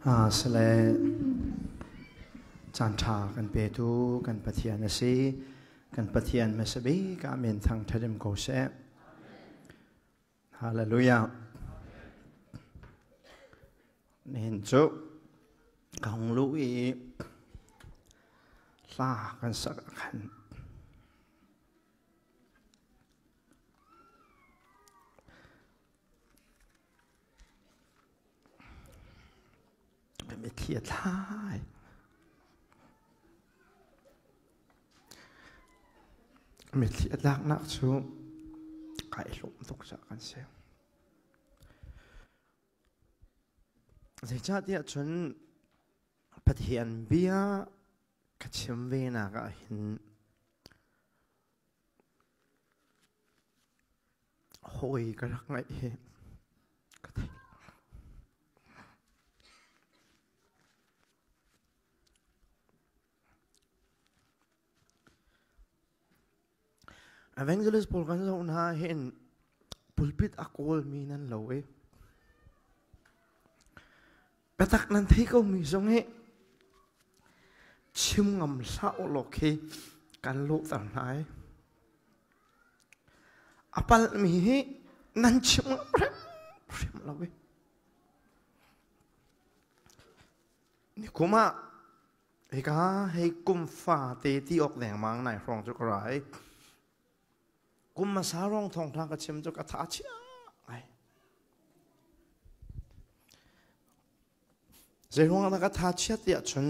สเลจันทากันเปตูกันปะเทียนสีกันปะเทียนเมสบีกาเมนทางทัดมโกเซฮาเลลูยานี่เห็นจุของลุยลากันสักขันไม่เทียดท้ายไม่เทียดลักนักชูไก่หลุมตกจากกันเสียในชาติที่ฉันปฏิญาณเบียกับชิมเวนักเห็นหอยกระรักไหนเห็นEvangelist Paul kan sa unahin pulpit akol mi nan lawe patak nan thi ko mi song he chim ngam sa o lok he kan lo tan nai apal mi he nan chim prem lawe ni kuma eka he kum fa te ti ok leng mang nai rong chu kraiกุมมาสารองทองทางกระชิมจุกระถาเชี่ยไงเจ้าหงกระถาเชี่ยเดียชน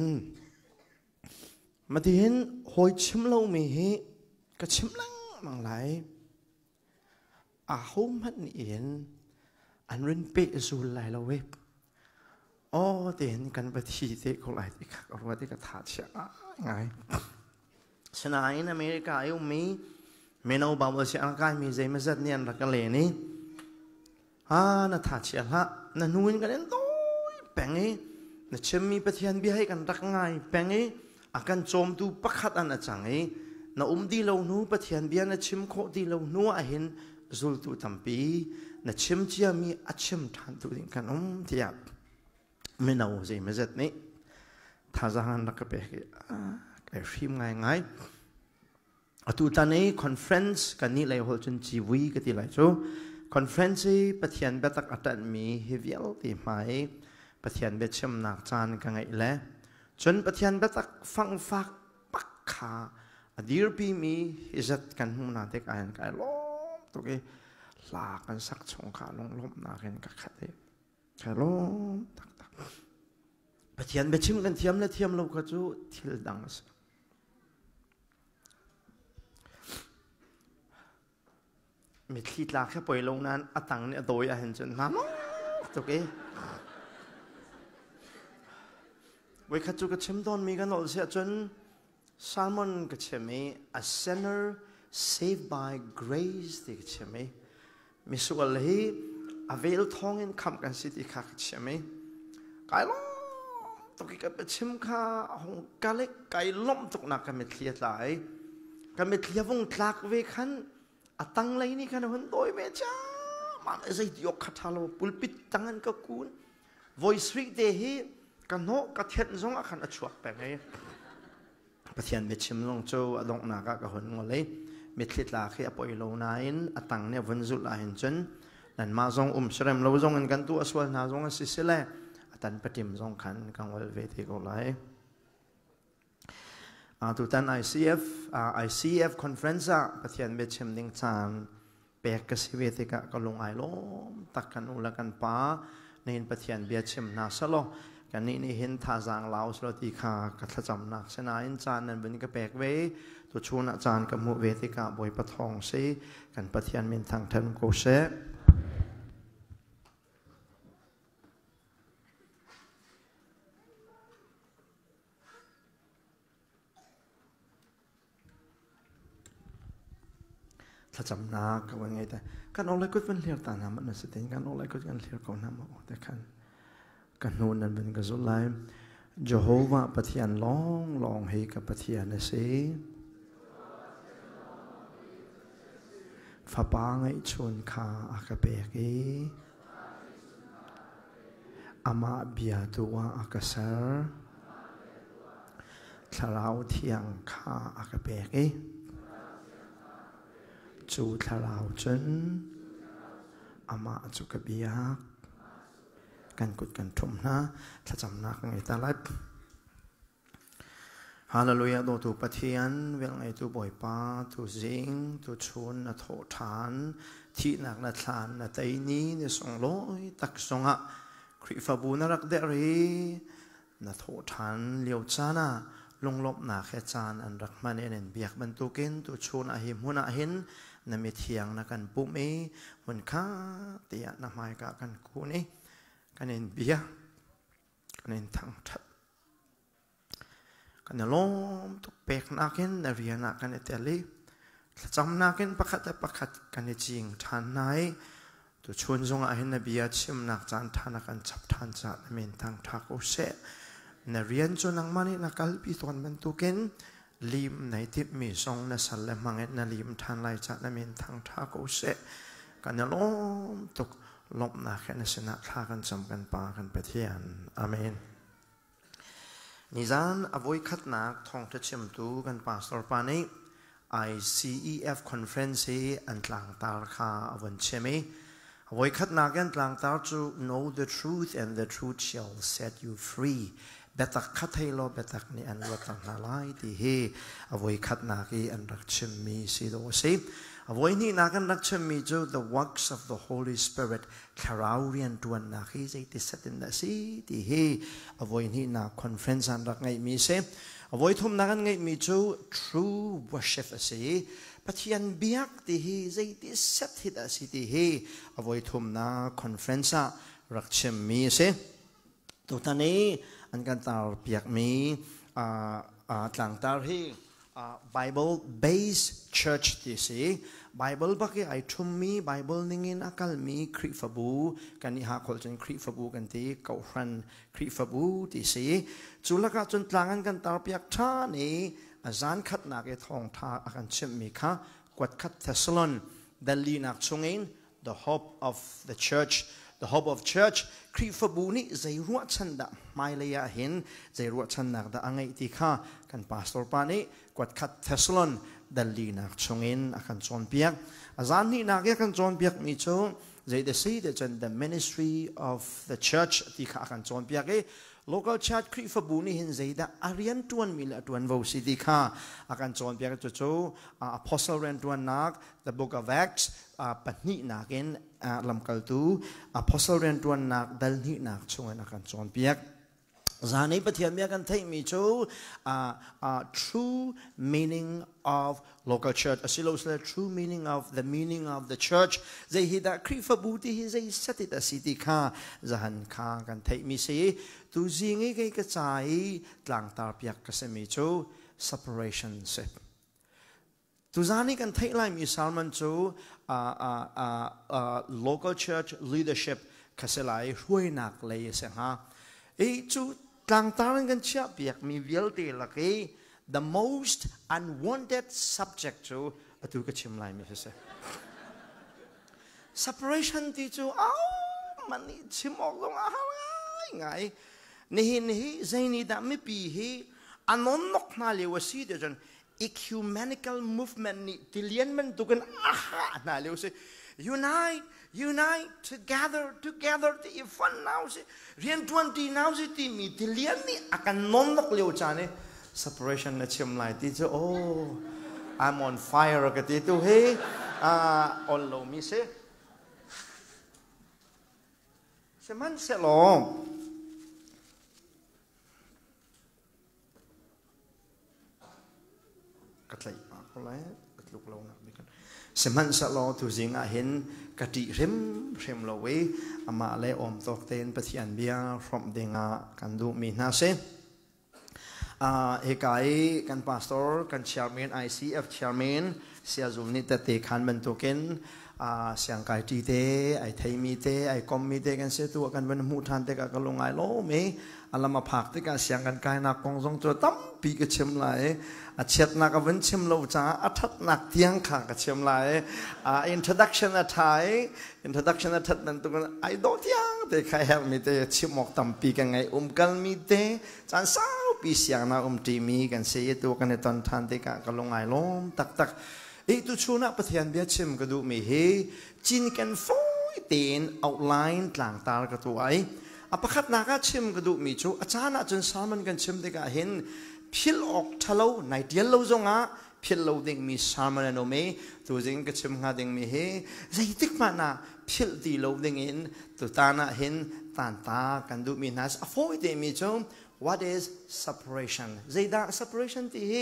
มาที่เห็นหอยชิมเรามีกระชิมลังมังไหลอาหุมันเอียนอันรินเปะสูไหลเราเว็บอ๋อเดี๋ยวกันไปที่เด็กเขาไหลที่ขักเอาไว้ที่กระถาเชี่ยไงฉะนั้นในอเมริกาเอวมีเมนูบาวเชียงกายมีใจไม่จัดเนี่ยรักกันเลยนี่น่าท้าเชียร์ละน่านุ่นกันเล่นตัวแปงนี้น่าเชื่อมีปฏิญาณบีให้กันรักง่ายแปงนี้อาการโจมตูปักขัดอันจังนี้น่าดีเหล่านู้ปฏิญาณบีน่าชิมโคดีเหล่านู้เห็นจุลตูตั้มปีน่าชิมเจียมีอัชิมทานตัวดิ้งกันเทียบเมนูใจไม่จัดนี่ท้าจะหันรักกันไปไอ้ฟิล์มง่ายตัวตอนนี้คอนเฟรนซ์กันนี่เลยหัวจนจีวีกันที่ไรจูคอนเฟรนซ์ปฏิญาณเบตักอัตมีเฮวิลที่หมายปฏิญาณเบชมนักจานกันไงแหละจนปฏิญาณเบตักฟังฟักปักขาอดีรปีมีฮิจัดกันหูนาเด็กอ่านกันล้มตัวเกลากันสักชงขาลงล้มนากันกักขัดเด็กล้มตักปฏิญาณเบชิมกันเทียมและเทียมเราก็จูทิลดังสมีทีหลักแค่ปล่อยลงนั้นอัตังเนี่ยโดยเห็นจนน้ำตัวเก๋ไว้ขัดจุกเชมตอนมีกันหน่อยเสียจนซาลมอนกับเชมี a sinner saved by grace ที่กับเชมีมีส่วนเลยอเวลทองอินคำกันสิที่ข้ากับเชมีไก่ล้มตัวเก๋กับเชมข้าหงกาเล็กไก่ล้มตกหนักกันไม่เคลียร์หลายกันไม่เคลียร์วงหลักเวคันอัตังเลยนี่กันหันโดยเมจ้ามันไอ้ใจยกขัดทาโลปุลปิดตังอันก็คูน voice week เดฮีกันโนกัดเทียนซงอาคันอชวกไปไงปะเทียนเมชิมลงโจอดงนากะหันงเลยเมทลิดลาเขียปอยโลนายนอัตังเนี่ยวันจุลาเห็นจนนั่นมาซงเสรมเราซงกันตัวสวลนาซงสิสิเลอัตันปฏิมซงขันกังวลเวทีก็เลยทุกท่าน ICF conference ปฏิญาณเบชมดิ้งจานเปกสิเวติกะก็ลงไอล้มตักกันอุลกันป้าในปฏิญาณเบชมนาสโลกันนี่เห็นท่าจางลาวสโลติคากัทจำนักเสนาอินจานนั้นเป็นกระเปกเวตัวชูนจานกับมุเวติกะบอยปะทองซีกันปฏิญาณมินทางเทนโกเซถ้าจำนักก็ว่าไงแต่การเอาอะไรก็เป็นเรื่องต่างๆมันน่ะสิแต่การเอาอะไรก็เป็นเรื่องของน้ำมันแต่การโน้นนั้นเป็นกระสุนไล่เยโฮวาปฏิญาณลองให้กับปฏิญาณเสียฟ้าปางไอชนคาอากาเบกี ama bia tua akasar tharau thiang kha akapeki chu tharau chun ama chu kabiak kan kut kan thum na thacham nak ngai talat Hallelujah do tu pathian vel ngai tu boi pa tu zing tu chun na tho than thi nak na thlan na tai ni ni song loi tak songa Khrihfa bu na rak de ri na tho than liu chana longlop na khe chan an rak man en biak ban tu kin tu chun a him huna hin na mi thiang na kan pu me mun kha tia na mai ka kan ku ni kan en bia kan en thang that kan lom tu pek nakin na riana kan eteli cham nakin pakhat kan jing than nai tu chun zong a hin na bia chim nak chan thana kan chap than cha men thang thak o se na rian chu nang mani na kalpi ton ban tu ken lim nai tip mi song na sal le manget na lim than lai cha na men thang thak o se kan lom tu lop na khen na sena tha kan cham kan pa kan pathian amen Nizan avoid khat nak thong ta chim tu kan pastor pani ICEF conference an tlangtar kha awan chemi avoid khat nak an tlangtar to know the truth and the truth shall set you free betak khathai lo betak ni an watang na lai ti he avoid khat nak I an rak chimmi si do se avoid ni nak an rak chimmi jo the works of the Holy Spirit Karaurian tuan nak hi zai ti satin da si ti he avoid ni na conference an rak ngai mi se avoid thum nak an ngai mi jo true worship se pathian biak ti hi zai ti sat hi da si ti he avoid thum na conference rak chimmi se to tani an kan tar piak mi tlangtar hi Bible based church ti si Bible baki ai thummi Bible ningin akal mi Khrihfa bu kan ha khol chen Khrihfa bu kan ti kauhran Khrihfa bu ti si chulaka chun tlangan kan tar piak tha ni azan khat na ke thawngtha akan chimmi kha kwat khat Thessalon dalli nak chungin the hope of the church the hope of church Khrihfa bu ni zai ruat chan da mai leya hin zai ruat chan nak da angai ti kha kan pastor pani kwat khat Thessalon dalli nak chungin akan chon piak azan ni nak ya kan chon piak mi chu zai the see the ministry of the church ti kha akan chon piak e local church Khrihfa bu ni hin zai da arian tuan mila tuan vo si ti kha akan chon piak chu apostle ren tuan nak the book of Acts patni nakin lamkal tu apostle ren tuan nak dal ni nak chungan akan chon piak zani pathian mi akan thai mi chu true meaning of local church asilo sla true meaning of the church zai hi da Khrihfa bu ti hi zai sati da siti kha zahan kha kan thai mi se tu zingi ke ka chai tlangtar piak ka se mi chu separation se tu zani kan thai lai mi salman chu local church leadership kaselai hrui nak le se ha e chu tlangtaran kan chia piak mi vialte laki the most unwanted subject to atu ka chim lai mi se separation ti chu mani chim ok long ngai nihin hi zaini da mi pi hi anon nok na le wasi de jan ecumenical movement ni tilian man tu kan na le se unite together the fun now se rian 20 now se ti mi tilian ni akan non nok leo chane separation na chim lai ti cho I'm on fire ka ti tu he on lo mi se man se lo katlai pa ko lai katluk lo nak bikan seman sa lo tu zinga hin kati rem lo we ama le om tok ten pathian bia from denga kandu mi na se hekai kan pastor kan chairman ICF chairman sia zumni ta te khan ban token siang kai ti te ai thai mi te ai kom mi te kan se tu kan ban mu than te ka kalongai lo me alama phak te ka siang kan kai na kong jong cho tam pi ka chem lai a chet na ka wan chem lo cha a that nak tiang kha ka chem lai introduction a thai introduction a that nan tu kan ai do tiang แต่ใครเห็นมีแต่ชิมหมกตำปีกันไงกันมีแต่จานสาวปีเสียงนะทีมีกันเสียตัวกันในตอนทันเด็กกันลงไงล้มตักตุชูนักปะเทียนเบียชิมกระดูมีเฮจินกันฟอยเตียนเอาไลน์ต่างตากระตัวไอประคัดนักชิมกระดูมีจูอาจารย์จนสามันกันชิมเด็กเห็นพิลออกทะเลในเดียลโลจงพิลโลดิ่งมีสามันโนเมตัวจริงก็ชิมหาดิ่งมีเฮใจติกมานะพิลดีโลดิ่งเห็นตัวตานะเห็นต่างตากันดูมีนัสฟอยเตียนมีจู What is separation? ใจด่า separation ที่เฮ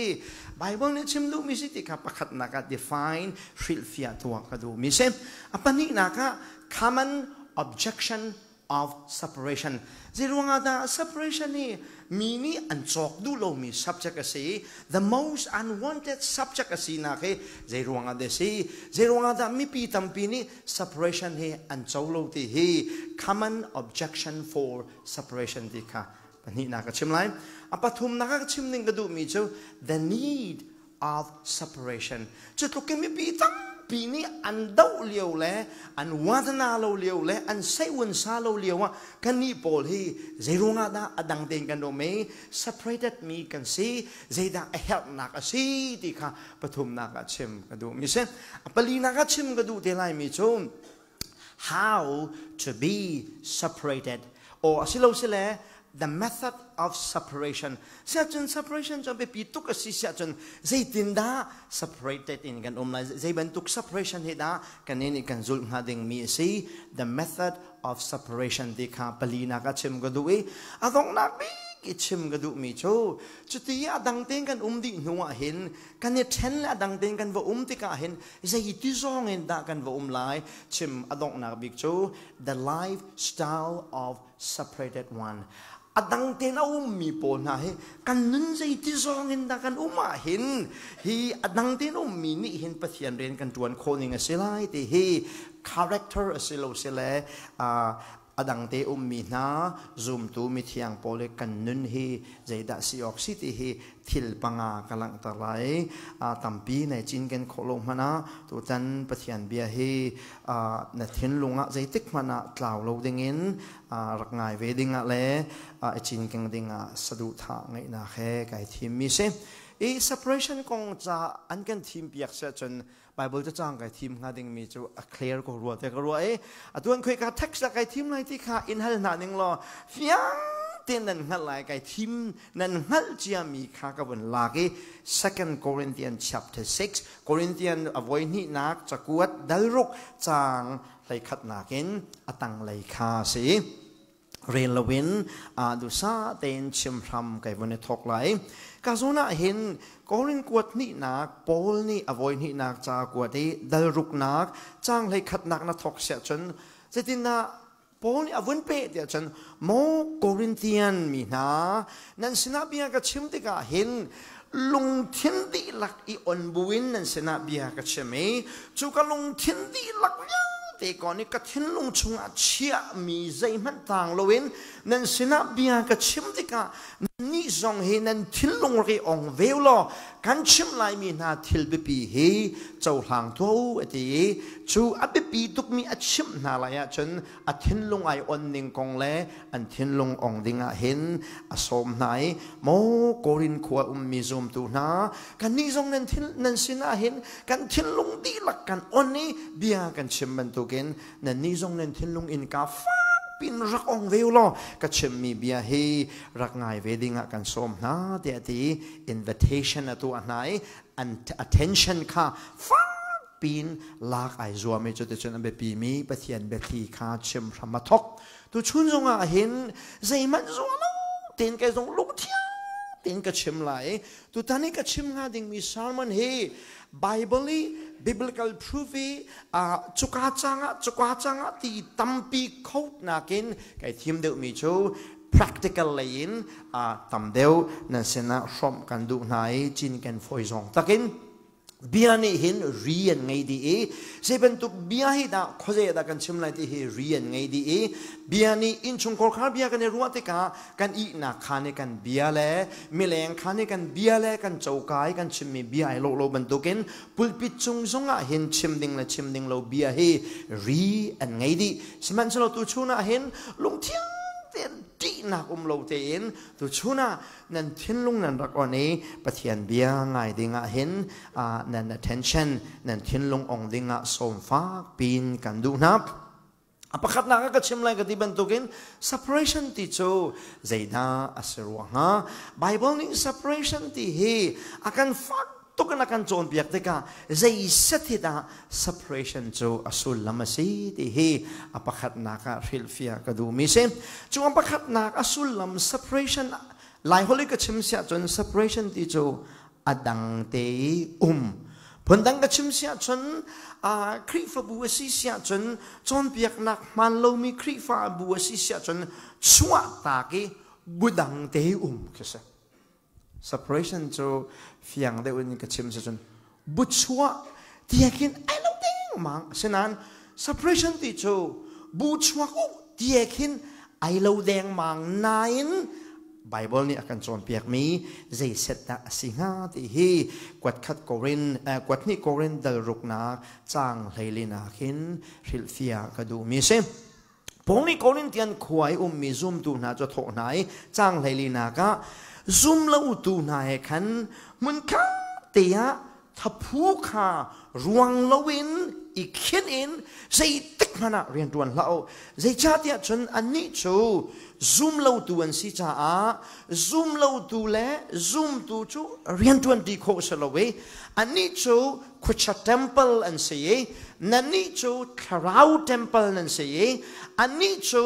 Bible เนี่ยชิมดูมีสิที่ข้าประคัดนัก define ฟิลฟิอาตัวกันดูมีเช่นปนินัก common objection of separation ใจรู้ว่าด่า separation นี่มีนี่อันจอกดูโลมี subject สิ the most unwanted subject สินักใจรู้ว่าเดสิใจรู้ว่าด่ามีปีตั้มปีนี่ separation เฮอันจอกโลที่เฮ common objection for separation ที่ข้าปนินักชิมไลน์ปฐุมนักชิมหนึ่งก็ดูมีเจ้า the need of separation จุดตรงนี้มีปีตั้งปีนี้อันเดาเลี้ยวแลอันวัฒนาเราเลี้ยวแลอันเซวันซาเราเลี้ยวว่ากันนี่โพลที่เจรุงาดาอดังเต็งกันโดเม separated มีกันสิเจดาเฮลนักสิที่ข้าปฐุมนักชิมก็ดูมีเช่นปลีนักชิมก็ดูเทไลมีเจ้า how to be separated โอ้สิเราสิแลthe method of separation เสียจน separation จนไปปีตุกสิเสียจนใจตินดา separated in กันไลใจบรรทุก separation เฮดากันนี่กันจุลหาดิ่งมีสิ the method of separation ที่ข้าปลีนักชิมก็ดูอาตงนักบีกิชิมก็ดูมีโชจุดที่ดังเต็งกันดิหนัวเห็นกันเนี่ยเช่นดังเต็งกันว่าที่กาเห็นใจที่ซองเห็นด่ากันว่าไลชิมอาตงนักบิ๊กโช the lifestyle of separated oneดังเต็งเอามีปนนะเฮกันนั่นใจที่ซองเห็นด่ากันมาเห็นฮีดังเต็งมีนี่เห็นปะเทียนเรียนกันจวนคนยังเสียไรแต่เฮ character เสียโลเสียเลยดังเตมีนาซุมตูมีเทียงโปเลกันนุนเฮใจดัสิออกสิที่เฮทิลปังกำลังตะไลตัมปีในจินกันโคลงมานะตัวจันปะเทียนเบียเฮในทินลุงใจติกมานะกล่าวเราดิ่งรักง่ายเวดิ่งเลยจินกันดิ่งสะดุดทางไงนะแค่ไก่ทีมมีเช่separation กงจะอันกันทีมเปียกเสียจนBible จะจ้างไก่ทีมงานดิ่งมีจะ clear ก็รัวแต่ก็รัวตัวคุยกับ text ไก่ทีมอะไรที่ข้าอินฮัลนาหนึ่งรอเฟียงเต้นนั่นฮัลไลไก่ทีมนั่นฮัลเจียมีข้ากับวันลาก Second Corinthians chapter 6 Corinthians อวัยนี้นักจะกวดดัลรุกจางไหลขัดนักเองตั้งไหลคาสิเรียนละเว้นดูซาเต้นชิมพรำไก่วันนี้ทอกไหลกาโซน่าเห็นกอรินกวดนี่นักโพลนี่อวัยนี่นักจากวดที่ดัลรุกนักจ้างให้ขัดนักนักทอกเสียจนจะตินาโพลนี่อวันเป๊ะเดียวจนโมกอรินเทียนมีนานั่นสินาบียกับชิมติกาเห็นลงทินดีหลักอีอนบุวินนั่นสินาบียกับชิมจูก็ลงทินดีหลักยังแต่ก่อนนี้ก็ทินลงชงอาเชียมีใจมันต่างละเว้นนั่นสินาบียกับชิมติกานี่จงเห็นนั่นทิลลงเรียองเวลล์กันชิมลายมีนาทิลเบปีเฮเจ้าหางตัวที่จูอับปีตุกมีอัชิมนาลายจนอัทิลลงไอออนนิงกงเล่อันทิลลงองดิงเห็นอสมไหนโมโกรินขวมีซุมตูนากันนี่จงนั่นทิลนั่นสินาเห็นกันทิลลงดีหลักกันออนนี้เบียกันชิมมันตุกินนั่นนี่จงนั่นทิลลงอินกาฟ้าปินรักองเวลล์ก็ชิมมีเบียเฮรักง่ายเวดิ่งกันสมนะเดี๋ยวที่ invitation ตัวไหน attention ค่ะฟ้าปินลากไอซัวไม่จุดจนแบบปีมีปะเทียนแบบที่ค่ะชิมพรำมาทกตัวชุนจงเห็นใจมันซัวแล้วเต็นก็จงลุกเทียเต็นก็ชิมไหลตัวตอนนี้ก็ชิมงาดิ่งมีสารมันเฮbiblical proof จุกาจังที่ตั้มปีเขาหนักินไก่ทีมเดียวมีชู practical เลยตั้มเดียวนั่นเสนาชมกันดูไหนจินกันฝอยซองตะกิน เบียนี่เห็นเรียนไงดีเซเป็นตุกเบียให้ดาข้อเสียดากันชิมไรที่เรียนไงดีเบียนี่อินชงคอร์คาเบียกันในรัวติกากันอีนักขาในกันเบียแลมีแรงขาในกันเบียแลกันเจ้ากายกันชิมมีเบียไอโลบรรทุกินปุลปิดจงจงอ่ะเห็นชิมดิ่งและชิมดิ่งเราเบียให้รีอันไงดีสมันเราตัวชูน่ะเห็นลงเที่ยงเตียนดีนักเราเตียนตัวชูน่ะนั่นเทียนลงนั่นรักอันนี้ปะเทียนเบียไงดิ่งอ่ะเห็นนั่น attention นั่นเทียนลงองดิ่งอ่ะสมฟ้าปีนกันดูนับapa kat nak kat cimlai kat dibentukin separation ti cho zaida asruanga Bible ni separation ti he akan fakto kan akan jon piak teka zai setida separation cho asul lamasi ti he apa kat nak Khrihfa kadu mise chu apa kat nak asul lam separation lai holi kat cimsia jon separation ti cho adang teผลดังกระชิมเสียจนคริฟ้าบัวสีเสียจนจนเปียกหนักมันเรามีคริฟ้าบัวสีเสียจนชัวตากีบุดังเตอุมคือสิ separation โจเฟียงได้วันนี้กระชิมเสียจนบุชัวที่อยากกินไอ้เราเด้งมังฉะนั้น separation ที่โจบุชัวกูที่อยากกินไอ้เราเด้งมังNihin Bible นี่akanจนเปียกมีใจเสดตาสิงหาที่ฮีกวดขัดโกรินกวดนี่โกรินเดลรุกนาจางเลยลินาขินKhrihfaก็ดูมีเช่พงนี่โกรินเตียนขวายมีซุมตูนาจะโถไหนจางเลยลินากะซุมเล่าตูนายขันมันข้าเตียทับผู้ข้ารวงลวินอีกเขียนอินใจติกมันเรียนตัวเราใจชาติจนอันนี้โชซุมเล่าตัวอันสิจ้าซุมเล่าตัวเล่ซุมตัวจูเรียนตัวดีโคสลาเวอันนี้จูคริสต์เทมเพิลอันเสียนั่นนี่จูคาราวเทมเพิลอันเสียอันนี้จู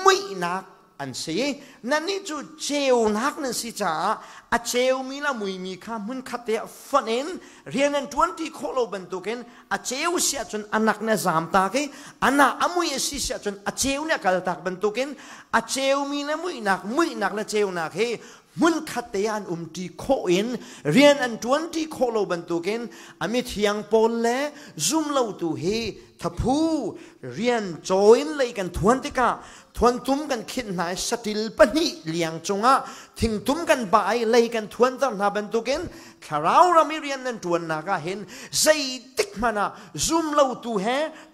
ไม่นักอันเสียนั่นนี่จูเจวนักนั่นสิจ้าอาเจวมีละมุยมีข้ามุนขัดเตะฟันเองเรียนนั้น20โคโลบันตุกินอาเจวเสียจนอันนักเนี่ยสามตากีอันน่ะอามุยเสียจนอาเจวเนี่ยกัลตักบันตุกินอาเจวมีละมุยนักและเจวนักเฮมุนขัดเตะอันตีโคอินเรียนอัน20โคโลบันตุกินอามิเทียงโปลเล่ซุมเล่าตูเฮทับผู้เรียนจอยน์เลยกัน20กะทวนตุ้มกันคิดนายสติลปนิเลียงจงอ่ะทิ้งตุ้มกันบ่ายเลยกันทวนตั้งนาบรรทุกินข้าเราไม่เรียนนั่นทวนนักเห็นใจติกมันอ่ะซุมเล่าตูเฮ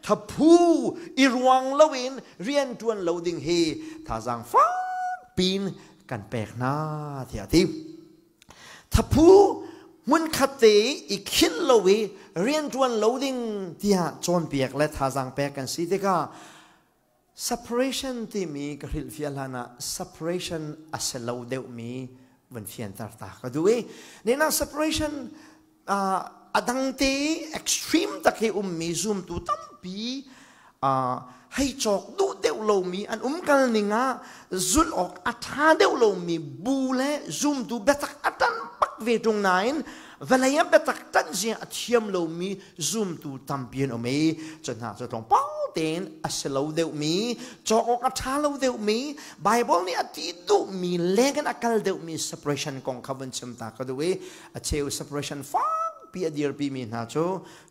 ทับผู้อีรวงเล่าวินเรียนทวนเล่าดิ่งเฮท่าจังฟ้าปีนกันแปลกหน้าเถียทีทับผู้มุนขัดเตะอีกขินเล่าวิเรียนทวนเล่าดิ่งเถียจนเปียกและท่าจังแปลกกันสิเด็กะseparation ที่มีกริลฟิลานะ separation อาศัยเราเดียวมีวันเฟียนตาตาก็ดูเนี่ยนะ separation ดังเตะ extreme ตะเกียมีซุมตัวตั้มปีให้จอกดูเดียวเรามีอันกันนี่งะจุดออกอัฐาเดียวเรามีบูเล่ซุมตัวเบตักอัตันปักเวตรงไหนเวลาเบตักตันเสียอัฐยมเรามีซุมตัวตั้มเปลี่ยนออกมาจนหาจะตรงป้าเต็นอาศัยเราเดียวมีจอกออกอัฐาเราเดียวมีไบเบิลนี่อธิดูมีเล่กันอักลเดียวมี separation ของคำวันชิมตาก็ดูอาเชล separation ฟ้าปีอดีตปีมีนาโจ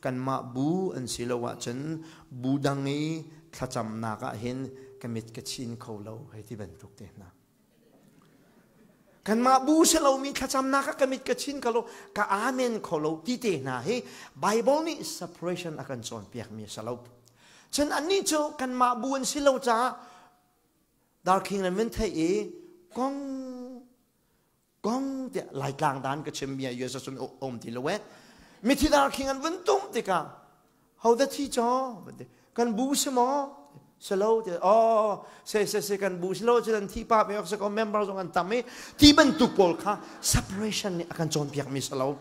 กันมาบูอันสิลวะจันบูดังนี้ขจำนักเห็นกันมิดกระชินเขาเราให้ที่บรรทุกเต็นนะกันมาบูเสเรามีขจำนักกันมิดกระชินเขาเรากะอาเมนเขาเราที่เต็นนะเฮ้ไบเบิลนี่ separation อากันจนเปียกมีสเราฉันอันนี้โจกันมาบูอันสิเราจ้าดาร์คิงนั้นเป็นไทยกองเดี๋ยวหลายกลางด้านก็เชื่อมเบียอยู่ส่วนอมที่ละเวทมีที่ดาร์คิงนั้นเป็นตุ้มติกาเขาได้ที่จอกันบูสมอสโลว์เดี๋ยวเสกันบูสโลว์จะนั้นที่ป้าไปออกสกอมเมมเบอร์ตรงกันทำให้ที่บรรทุกบอลค่ะ separation นี่อาการจนเปียกมีสโลว์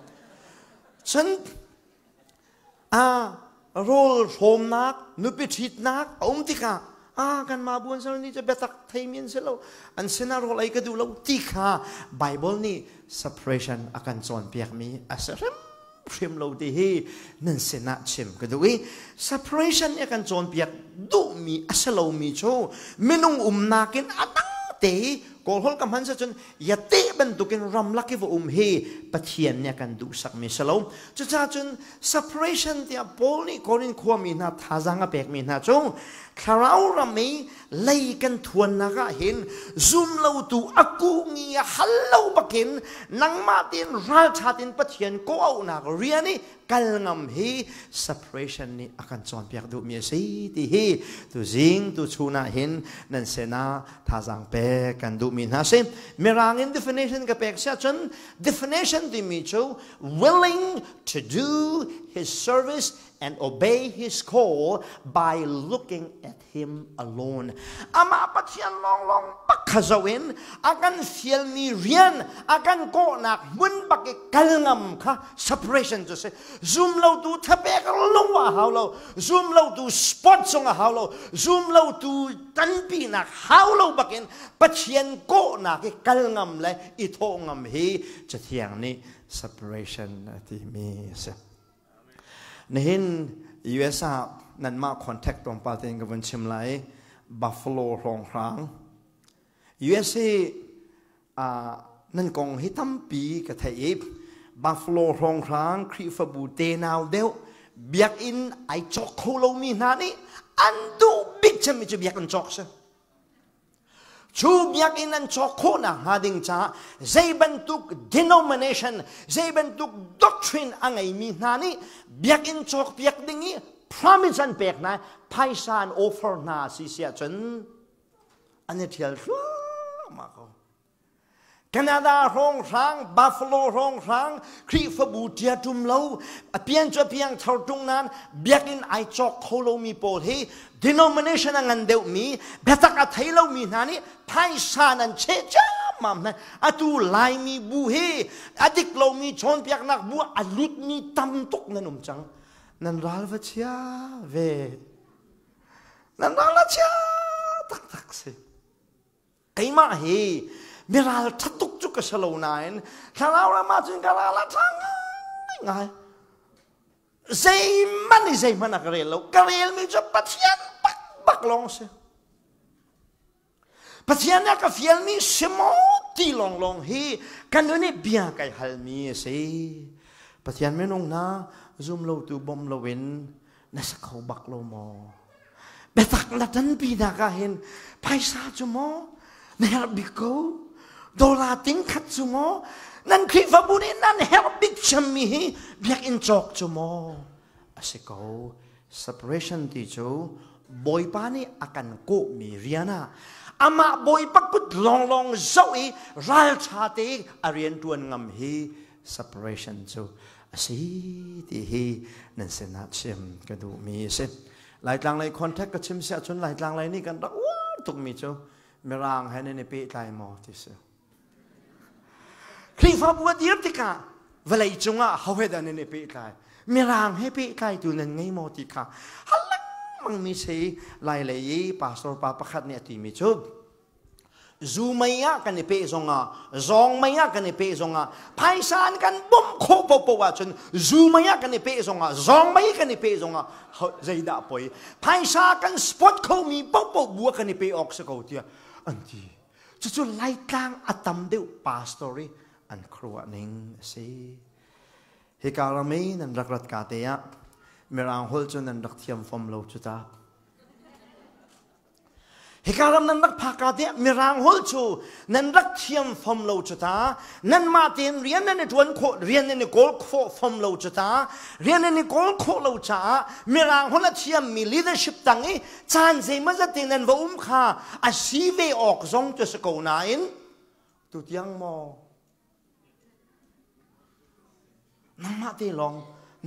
ฉันroll โฮมนักนุปิชิดนักติกากันมาบุญสารนี้จะเบตักไทยมีนเสลอันเซนาโรไลก็ดูแล้วติกาไบเบิลนี่ separation อาการจนเปียกมีอาศัยชิมเราดีฮีนั่นเสนาชิมก็ดูseparation อาการจนเปียกดูมีอาศัยเรามีโชว์ไม่นุ่งนักินอัตังเตะ กอลฮอลกำหันจะจนยาเตะบรรทุกินรำลักที่ว่าเฮปะเทียนเนี่ยกันดูสักมิสลาวจะจ้าจน separation ที่อโปลนี่คนนี้ความมีนาท่าจังกับเปกมีนาจงคราวรำไม่ไล่กันทวนนักเห็นซุ่มเราตูอากูงี้ฮัลโหลบักินนังมาตินรัลชาตินปะเทียนก็เอานักเรียนนี่กัลงำเฮ separation นี่อาการจอนเปียกดูมีสิที่เฮตูจิงตูชูนาเห็นนั่นเสนาท่าจังเปกันดูมีนาเซมีรางอิน definition กับเปกเสียจน definition ที่มีจู willing to do his service and obey his call by looking at him alone. Ama pathian long pak khazawin akan fiel mi rian akan ko nak mun bak kalngam kha separation to say zoom lo tu thape ka longwa haulo zoom lo tu spot songa haulo zoom lo tu tanpi nak haulo bakin pathian ko nak kalngam le I thongam hi chathiang ni separation ti mi se Nihin USA นั่นมาคอนแทคตรงปาเตนกับวันชิมไลบัฟฟาโลรองครั้ง USA นั่นกองให้ตั้มปีกับไทยบัฟฟาโลรองครั้งครีฟบูเตนาวเดวเบียกอินไอจอกโคโลมีนานี่อันดูบิ๊กจะมีจะเบียกอันจอกซะชูเบียกอินอันจอกโคนะหาดิงจ้าใจบรรทุก denomination ใจบรรทุก doctrine อันไงมีนานี่เบียกอินจอกเบียกดิ่งpromise อันเปกนะไพศาล offer นาสิเสียจนอันนี้เที่ยวมาเขาแคนาดาร้องร้างบัฟฟาโลร้องร้างครีฟบูเทียจุมเล่าเพียงจะเพียงเท่าตรงนั้นเบียกินไอจอกโคโลมีโปรเฮ denomination อันเดียวมีเบตักอัฐิเรามีนานี่ไพศาลอันเชจ้ามัมนะอัตุไลมีบูเฮอดิกเรามีชนเปียกนักบัวอลุดมีตำตกนั่นนุ่มจังนั่นรัลวัชยาเวนั่นรัลวัชยาตักสิไอ้มาเฮมีรัลทัดตุกจุกกระเฉลวนายถ้าเราละมาจึงกะลาละทางไงใจมันนักเรียนเรากะเรียนมีจะปัจจัยบักลองสิปัจจัยนักเรียนมีสมอตีลองเฮกันดูนี่เบียไก่ฮัลมีสิปัจจัยไม่นงนะซุ่มเราตูบอมเราเว้นนั่นสักเขาบักเราหมอเบตักละทันปีนักเห็นไพศาลจุมอนั่นเฮลบิโกดอลลาร์ติงขัดจุมอนั่นคริฟบุนีนั่นเฮลบิกชัมมีเบียกอินจอกจุมอสิเขา separation ที่จูบอยปานี่อาการโกมีเรียนะอามาบอยปักกุดลองเจ้าอีรัลชาติอาเรียนตัวงำฮี separation จูสิที่ฮีนั่นเสนาชิมก็ดูมีสิหลายทางหลายคอนแทคกับชิมเสียจนหลายทางหลายนี่กันว้าตุกมีจูไม่ร่างให้ในปีไทยมอที่สุดครีฟ้าบัวเดียบติกะเวลาจงอ่ะเขาให้ได้ในปีไทยไม่ร่างให้ปีไทยตัวนั้นไงมอติกะฮัลโหลมันมีสิหลายปาสโตรปาประคัดเนี่ยที่มีจูซูไม่ยากกันในปีซองไม่ยากกันในปีไพศาลกันบุ้มโคบปวาจนซูไม่ยากกันในปีซองไม่กันในปีใจด่าป่วยไพศาลกันสปอตเขามีปบัวกันในปีออกสกาวเตียอันที่จุดไล่กลางอัตมเดียวปาสตอรี่อันครัวนิ่งสิเหตุการณ์นี้นั่นรักรัดกาเตียเมื่อเราหัวจนนั่นรักเทียมฟอมโลจุดาเหตุการณ์นั้นรักพากาเดียมีรางหัวจูนั้นรักเทียมฟอมโลจุตานั้นมาเตียนเรียนในทวนโคเรียนในโกลโคฟอมโลจุตาเรียนในโกลโคโลจ้ามีรางหัวเทียมมี leadership ตั้งนี้จานเซมันจะเตียนนั้นว่าข้าอาชีพออกซงจะสกุลนายนตุดยังมอนั่งมาเตียลอง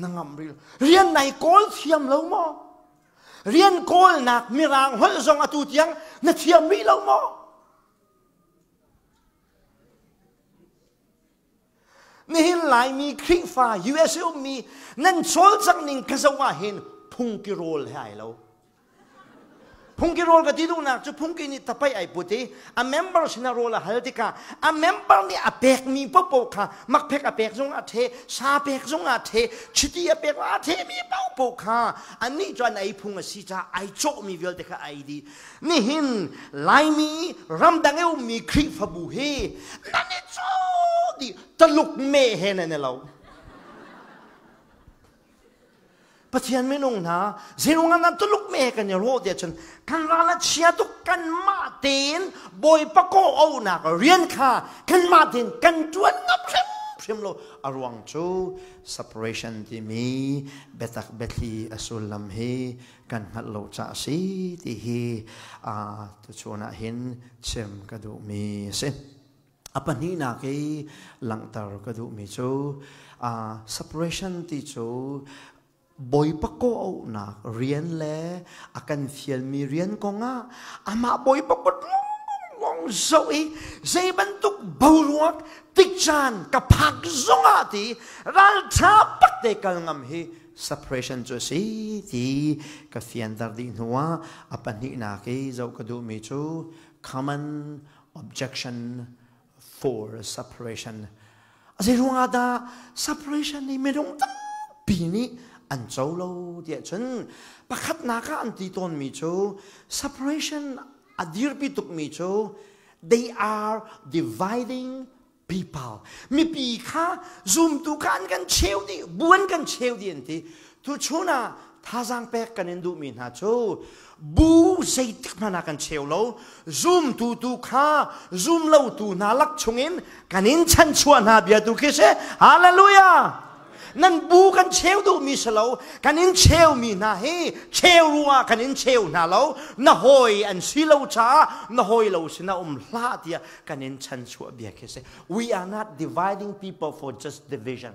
นั่งงำเรียนในโกลเทียมแล้วมอเรียนโกลนักมีรางหัวซงอตุเทียงนัดเทียมมีแล้วมั้งนี่เห็นหลายมีคริฟ้า USA มีนั่นโซลจังนิงกษัตริย์เห็นพุงกิโรลให้เรา phungki rawl ka ti du nak chu phungki ni tapai ai puti a member sina rawl a hal tika a member ni a pek mi po kha mak phek a pek zong a the sa pek zong a the chiti a pek a the mi po kha ani chuan ai phung a si cha ai cho mi vel te kha ai di nihin lai mi ram dang eu mi Khrihfa bu he na ne cho di taluk me he na ne lo Pathian menung na zinungan na tuluk me kan yaro dia chen kan rala chia tu kan matin boy pako au na rian kha kan matin kan tuan ngap sem lo arwang chu separation timi betak betli asulam he kan hatlo cha si ti hi tu chona hin chem kadu mi se apani na ke langtar kadu mi chu separation ti chu boy pako au na rian le akan fiel mi rian ko nga ama boy pako long zoi zai bantuk bauruak tikchan ka phak zonga ti ral tha pak te kal ngam hi separation jo si ti ka Fiannak di nuwa apani na ke zo ka du mi chu common objection for separation azai runga da separation ni medong ta bini an châu lo dia chen pakhat na ka an ti ton mi chu separation adir pi tuk mi chu they are dividing people mi pi kha Zumtu kan cheu di buan kan cheu di anti tu chuna thazang pek kan endu mi na chu bu sei tik mana kan cheu lo Zumtu tu kha zum lo tu na lak chungin kanin chan chua na bia tu ke se hallelujah nan bu kan cheu du mi salo kanin cheu mi na he cheu ruwa kanin cheu na lo na hoi an silo cha na hoi lo sina hla tia kanin chan chua bia ke se we are not dividing people for just division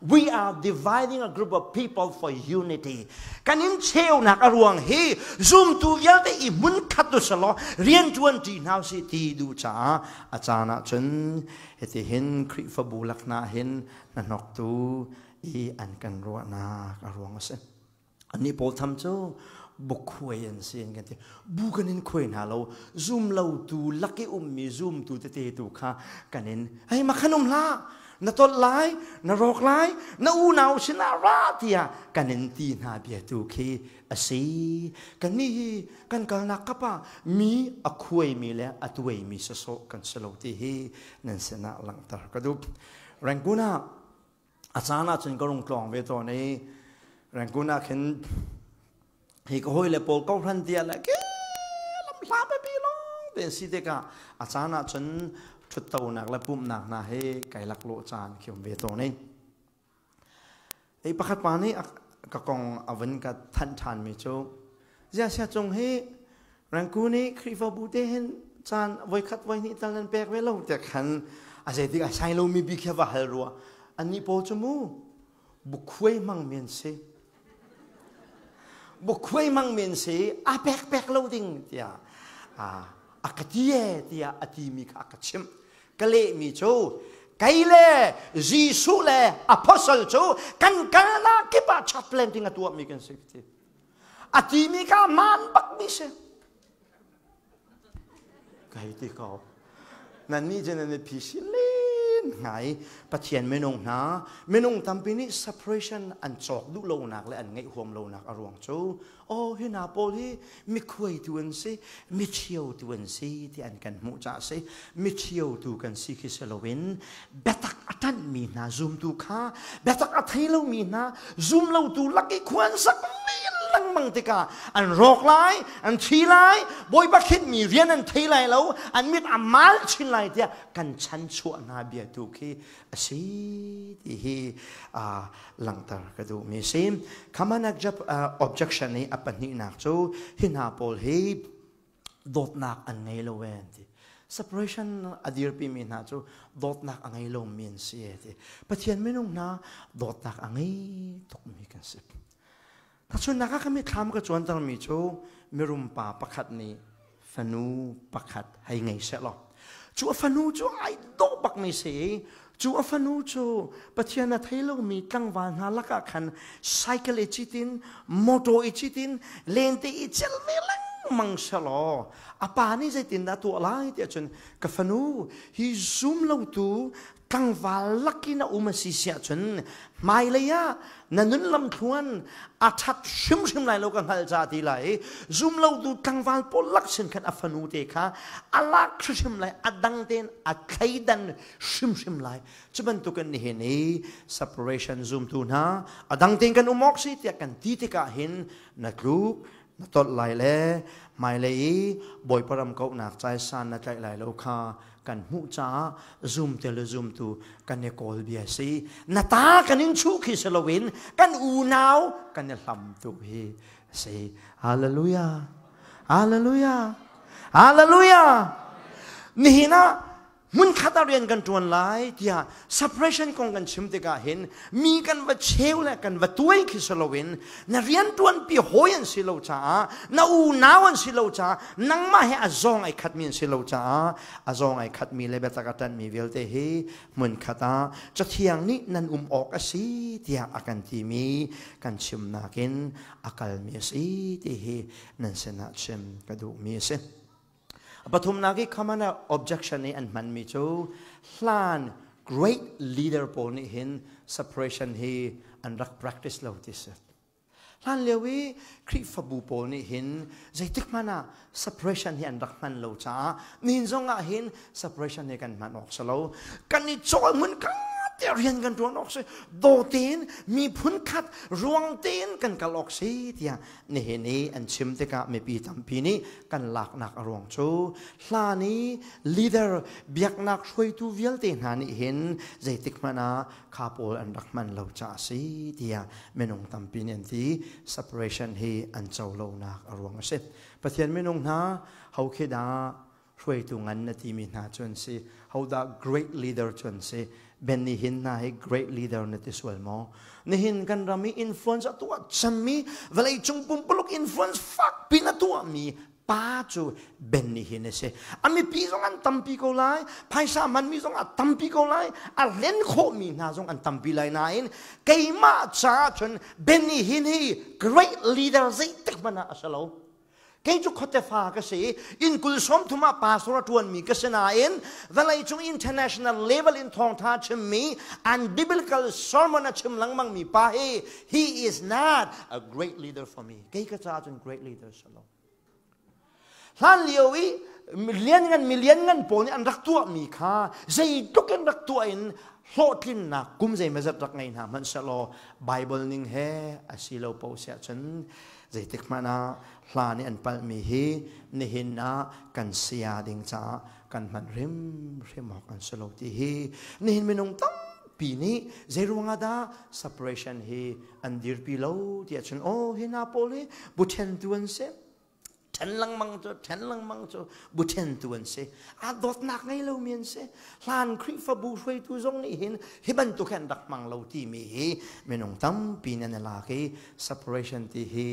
we are dividing a group of people for unity kanin cheu na arwang he Zumtu yal te I mun khatu salo rian tuan ti now si ti du cha achana chen eti hin Khrihfa bulak na hin na nok tu I an kan ro na arwang se ani pol tham chu bukhuai an sin kan ti bu kanin khoi na lo zoom lo tu laki ummi zoom tu te tu kha kanin ai makhanum la na tot lai na rok lai na u nau sina ra tia kanin ti na bia tu khi asi kan ni kan kal na kapa mi akhoi mi le atwei mi so kan selo ti hi nan sena langtar kadu ranguna achana chen korong tlong ve to nei ranguna khen hi ko hoi le pol ko ran dia la ke lam la be bi lo ben si te ka achana chen thut tau nak la pum nak na he kai lak lo chan khiom ve to nei ei pakhat pa ni ka kong avan ka than mi chu ja sia chong he ranguni Khrihfa bu te hen chan voi khat voi ni tal nan pek ve lo te khan a je ti ka sai lo mi bi khe wa hal ro ani po chmu bukhwei mang men se bukhwei mang men se a pek lo ding tia akatie tia ati mi ka chim kale mi cho kaile jisu le apostle cho kan na ki pa chaplain ting atu mi kan se ati mi ka man bak mi se kai ti ko nan ni jene ne pisile ngai pathian menung na menung tampini separation an chok du lo nak le an ngai hom lo nak arwang chu o hina pol hi mi khoi tuan si mi chiao tuan si ti an kan mu cha se mi chiao tu kan si ki selowin betak atan mi na Zumtu kha betak athilo mi na zoom lo tu laki khwan sak mi lang mang tika an rok lai an thi lai boy bakit mi rian an thei lai lo an mit amal chin lai tia kan chan chua na bia tu ki asi ti hi langtar ka du mi sim kamanak jap objection ni apani nak chu hina pol hi dot nak an nei lo wen ti separation adir pi mi na chu dot nak angai lo min si ti pathian menung na dot nak angai tok mi kan sip ta chu naka kami tham ka chuan tar mi chu mirum pa pakhat ni fanu pakhat hai ngai se lo chu fanu chu ai do bak mi se chu fanu chu pathian na thailo mi tlangwan ha laka khan cycle e chitin moto e chitin lente e chel me lang มังชะลออาปานี่ใจตินดาตัวลายเดียจนกฟนูฮิซุมเล่าตูกังวาลักกินะอุมาสิเสียจนไม่เลยอะนั่นนุนลำทวนอาทัดชิมไหลเรากังหัลจาตีไหลซุมเล่าตูกังวาลปอลักฉันขันอัฟนูเตค่ะอาลักชิมไหลอดังเตนอาไคดันชิมไหลจะเป็นตัวกันนี่เห็นนี่ separation zoom ตูนะอดังเตนกันอุมอกสิเตียกันที่ที่กะเห็นนักลูกนักตอดไหลเล่ไม่เลยบ่อยประรำเกาหนักใจสั่นนักใจไหลเราค่ะกันหูจ้าซูมเตลซูมตูกันเนี่ยกอลเบียซีนาตากันนินชูคิสลวินกันอูนาวกันเนี่ยลำตูฮีซีฮาเลลูยาฮาเลลูยาฮาเลลูยานี่นะมุนขัดเรียนกันจวนหลายที่ separation ของกันชิมติกาเห็นมีกันว่าเชลและกันว่าตัวคิสลวินน่าเรียนจวนปีโหยันสิโลจ้าน่าอูนาวันสิโลจ้านังมาให้อาจงไอขัดมีนสิโลจ้าอาจงไอขัดมีเลเบตกัตันมีเวลเตฮีมุนขัดจะเที่ยงนี้นันออกสิที่อากันที่มีกันชิมนากินอากัลมีสิที่ฮีนันเสนาชิมกระดูกมีสิปฐุมนากิคำนั้น objection นี้อันมันมีจูหลาน great leader ปนนี้เห็น separation ฮีอันรัก practice เราที่สุดหลานเลี้ยวิคริฟบูปนนี้เห็นใจติกมันนะ separation ฮีอันรักมันเราจ้านินจงอ่ะเห็น separation นี้กันมันออกสโลกันนี่จอยเหมือนกันเดี๋ยวเรียนกันตัวออกสิโดเตนมีพุนขัดรวงเตนกันกันออกสิที่นี่เห็นนี้อันชิมติกะไม่ปีทำปีนี้กันหลักหนักรวงชูลานี้ leader เบียกนักช่วยตัวเวลเตนหานี่เห็นใจติกมานะข้าพอลอันรักมันเราจ่าสิที่ไม่นงทำปีนี้ที่ separation ให้อันเจ้าเราหนักรวงสิประเทศไม่นงนะเขาคิดว่าช่วยตัวงั้นนาทีมีนาจนสิเขาได้ great leader จนสิเป็นนิหินนะให้ great leader ในที่ส่วนมอนิหินกันเรามี influence ตัวฉันมีเวลาจงปุ่มปลุก influence ฟักปีนตัวมีป้าจูเป็นนิหินเสอามีปีสองอันตั้มปีก็ไล่ภายสามันมีสองอันตั้มปีก็ไล่อันเล่นโคมีนาสองอันตั้มปีไล่นายเกี่ยมาจ้าจนเป็นนิหินให้ great leader สิตึกมันนะสโลเกี่ยจุกขดฟ้าก็สิอินกุลสมทุมาปาสระทวนมีก็สนาอินเวลาจง international level in ทองท่าชิมมี and biblical sermon ชิมหลังมังมีป้าhe is not a great leader for me เกี่ยก็จะเป็น great leader สโลท่านเลี้ยววิเลี้ยงเงินปนอันรักตัวมีค่าใจทุกอันรักตัวอินโหดทิ้งนะกุมใจมาจับรักไงนะมันสโลไบเบิลนิ่งเฮอาศิโลโปเสียฉันใจติกมานะลานี่อันปัลมีฮีนี่หินนะกันเสียดิงจ้ากันมันริมหอกกันสโลที่ฮีนี่หินไม่นงตั้งปีนี้ใจรวงอาดา separation ฮีอันดีร์ปีโลที่ฉันโอ้เฮนาโปลีบุเทนตัวเซฉันลังมังโจบุเทนตัวเซอาดดนักไงเราเมียนเซลานคริฟบูช่วยตัวจงนี่เห็นฮิบันตุแคนดักมังเราที่มีฮีไม่นงตั้มปีนั้นลาคี separation ที่ฮี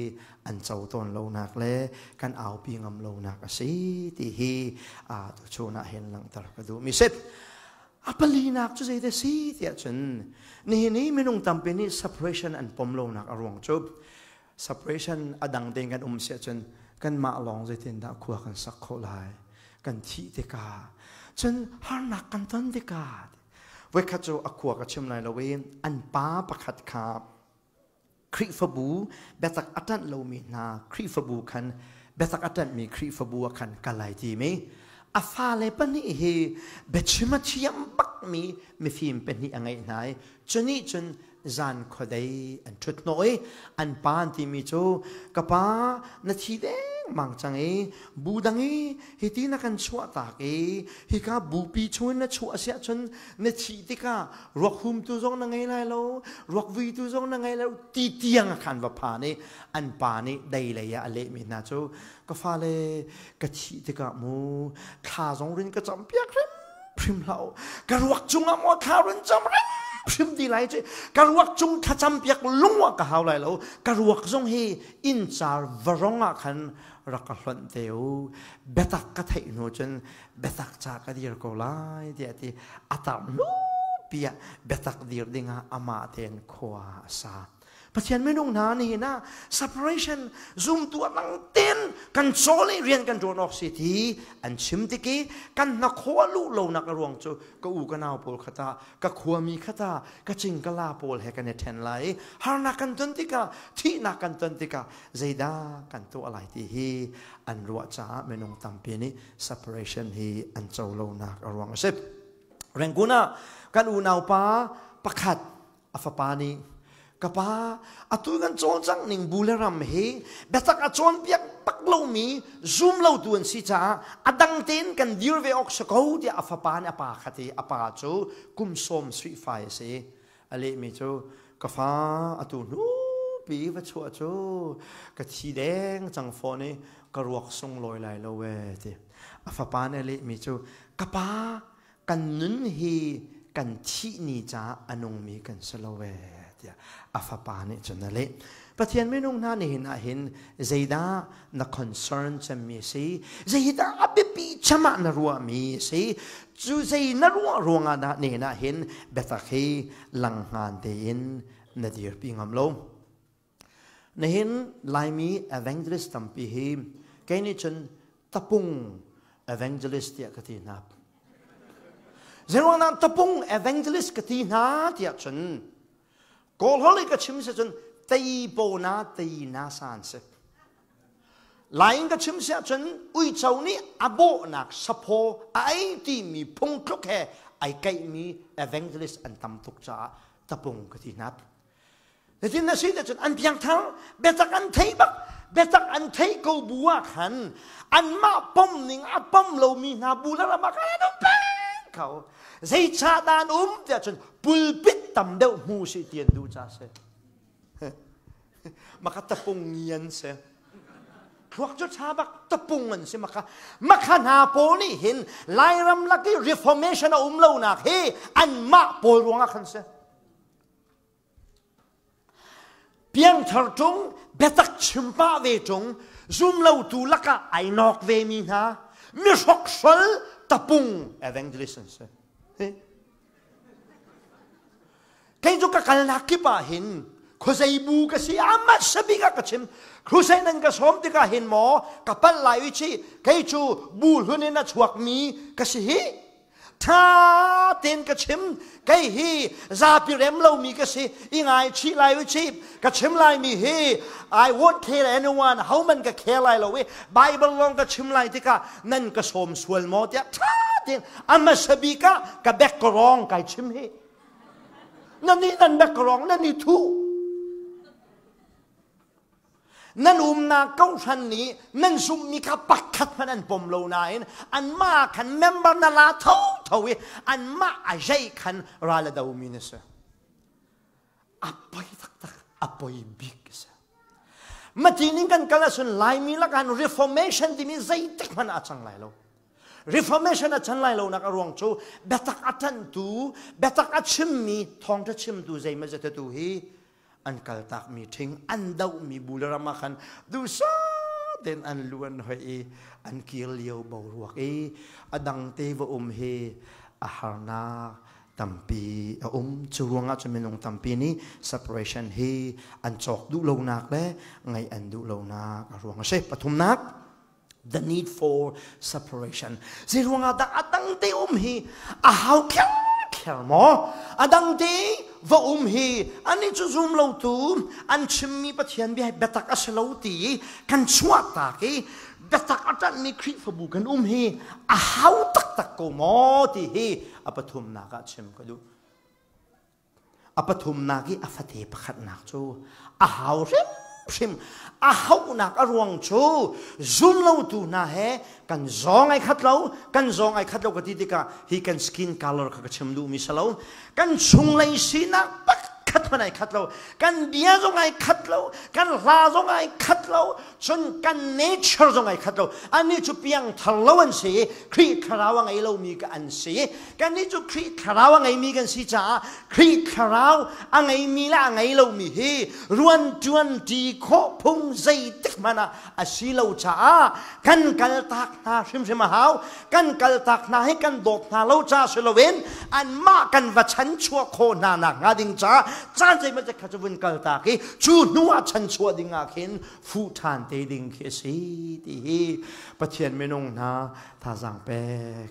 อันเจ้าตนเราหนักเลยกันเอาปีงำเราหนักสิที่ฮีตัวโชน่าเห็นหลังตากระดูมีเสร็จอัปลีนักจะใจแต่สิที่ฉันนี่ไม่นงตั้มเป็นนี่ separation อันปมเราหนักอารมณ์จบ separation อดังเด้งกันเสียจนกันมาลองใจเต็นดาขวากันสักโคลายกันที่เดกาจนหานักกันตันเดกาเวกขจูอขวากันชิมไลละเวนอันป้าประคัดขาคริฟบูเบตักอัตันโลมีนาคริฟบูคันเบตักอัตันมีคริฟบูคันกันไหลทีมีอาฟาเลปนี่เฮเบชิมาชิยมปักมีฟิล์มเป็นนี่ยังไงไหนจนนี่จนจานขดได้อันชุดน้อยอันปานที่มีโจกับป้านาทีเด้งมังจังบูดังฮิตีนักันชัวตากฮิกาบูปีชวนนัชัวเสียจนนาทีที่การวกหุมตัวจงนังไงไรแล้วรวกวีตัวจงนังไงแล้วตีเตียงขันว่าปานี่อันปานี่ได้เลยอะเละมีนาโจก็ฟ้าเลยกะทีที่กามูข้าจงรินกระจำเปียกพริมเรากระรวกจุงอะมอข้ารินจำรินพิมพ์ดีไรจีการวักจงขจำเปียกลุงวักเขาไรแล้วการวักจงให้อินจาร์วรองขันรักหลันเตียวเบตักกระเทยโนจนเบตักจากดีร์ก็ไล่เดียที่อัตามลูเปียเบตักดีร์ดิ่งอามาเทนขวาซา ปะเทียนไม่นุ่งนานี่นะ separation zoom ตัวนั่งเต้นกันโซลี่เรียนกันโดนออกสิทีอันชิมติกี้กันนักขัวลู่โลนักรวงจูก็อูกันเอาโปลขตาก็ขัวมีขตาก็จิงกลาโปลให้กันเทนไลฮานักกันตันติกาที่นักกันตันติกาใจดากันตัวอะไรที่ฮีอันรัวจ้าไม่นุ่งตามปีนี้ separation ฮีอันโจโลนักรวงสิบเร่งกุน่ากันอูนาวป้าประคัดอัฟปานีกป้าอตุกันโจนจังหนิงบูเลรัมเฮเบตักอโจนเปียกปักเล่ามีซูมเล่าตัวสิจ้าอดังเต้นกันดิวเวออกสกาวที่อัฟปานอปาคติอปาโจกุมสมสวีไฟเสอะไรมีโจกฟ้าอตุนูปีวัชชัวโจกะทีแดงจังฟอนี่กระรวกทรงลอยไหลละเวทีอัฟปานอะไรมีโจกป้ากันนุนเฮกันที่นี่จ้าอนงมีกันสละเวอัฟปานี่จนนั่นแหละปะเทียนไม่นุ่งหน้านี่เห็นใจดานักคอนเซิร์นจะมีสิใจดาอับปีชะมันรัวมีสิจูใจนรัวรวงอันนี่เห็นเบตักฮีลังงานเดินนาดีร์ปีงามลมนี่เห็นลายมีเอเวนเจลิสต์ตั้มปีฮีแกนี่จนตะปุงเอเวนเจลิสต์ที่กตินับเจ้าว่านั้นตะปุงเอเวนเจลิสต์กตินับที่จนกอลฮอลิกชิมเสจนตีโบนาตีนาสานเสหลายก็ชิมเสจนอุยเจ้านี้อโบนักสะโพไอที่มีพงคลุกแห่ไอไก่มีเอเวนเจลิสอันตำตุกจ้าตะปุงกตินับแต่ที่นั่นสิแต่จนอันเพียงทั้งเบตักอันเทบักเบตักอันเทกูบัวขันอันมาป้อมหนิงอัป้อมเรามีนาบูแล้วมากันดูเป็นเขาใจชาดานแต่จนปุลปิดตำเดาหูสิเตียนดูจ้าเสมาคัตตะปุงเงียนเสพวกจุดชาบักตะปุงเงินเสมาขนาโปนี่เห็นลายรำลักที่ reformation เล่านักเฮอันมาโปรวงขันเสเพียงเธอจงเบตักชิมป้าเวจงซุ่มเล่าตูลักะไอนอกเวมีนามีชกสลตะปุงเอเวนเจลิสันเสใครจุกกันนักกิบะเห็นคุยบูกสิอามัดสบิกะกชิมคุยนั่งกสมติกะเห็นหมอกับปัลไลวิชีใครจูบูหุ่นนัชวักมีกสิฮีท่าเต็นกชิมใครฮีซาปิเรมเรามีกสิอีไงชีไลวิชีกชิมไลมีฮี I won't care anyone how มันก็ care ไลเราเว้ยไบเบิลลองกชิมไลติกะนั่นกสมส่วนหมอเดียท่าเต็นอามัดสบิกะกับแบกกรองไก่ชิมฮีนั่นนี่นั่นแบกกรองนั่นนี่ทูนั่นนาเก้าชันนี้นั่นซุมมีข้าปักขัดพนันปมโลนายอันมาขันเมมเบอร์นาลาเท่าอันมาอาใจขันราลดาวมินเสอปอยตักอปอยบิกเสมาทีนี้กันกันละส่วนลายมีละกัน reformation ที่มีใจติดมันอาจังไรเรา reformation อาจังไรเรานักรวงโจเบตักอาทันตูเบตักอาชิมมีทองจะชิมตูใจมาจะตูฮีอันกัลตักมีทิ้งอันดาวมีบุลรามาขันดูซาเด่นอันล้วนหอยอันเกียวเลียวบารวกอดังเทวเฮอาหารนาตัมปีจูรวงอาจจะเป็นองตัมปีนี้ separation เฮอันจอกดูโลนักและไงอันดูโลนักรวงเชปปฐุมนัก the need for separation สิรวงอาดังเทเฮอาหาวเขียวหมออดังเทว่าเฮอันนี้จะซูมเราตูอันชิมมีปะเทียนบีให้เบตักอัสลาวตีกันชวดตากีเบตักอาจารย์มีคริสบุกันเฮอาหาวตักกูหมอที่เฮอปฐุมนากชิมก็ดูอปฐุมนากีอฟเทปขัดนักจูอาหาวชิมอาหาวนักอรวงจูซูมเราตูน่าเฮกันซองไอขัดเรากันซองไอขัดเราก็ที่กะฮีกันสกินคัลเลอร์ก็ชิมดูมิสลาวกันชุงเลยสินะปักขัดมันไอขัดเรากันเดียซองไอขัดเรากันลาซองไอขัดเราจนกันเนเจอร์ซองไอขัดเราอันนี้จุเปียงทะเลวันสีครีคาราวไงเรามีกันสีกันนี้จุครีคาราวไงมีกันสีจ้าครีคาราวไงมีละไงเรามีเฮรวนจวนดีโคพุงใจติกมันอาศิเราจ้ากันกัลตักนาชิมมาหาวกันกัลตักนาให้กันดอกนาเราจ้าสลเวนอันมากันว่าฉันชั่วโคนานักงาดิงจ้า จานใจมันจะขัดวินกัลตากีจูนัวฉันชัวดิงอาคินฟูทานเตดิงเคสีที่ประเทศเมนงนะท่าสังเป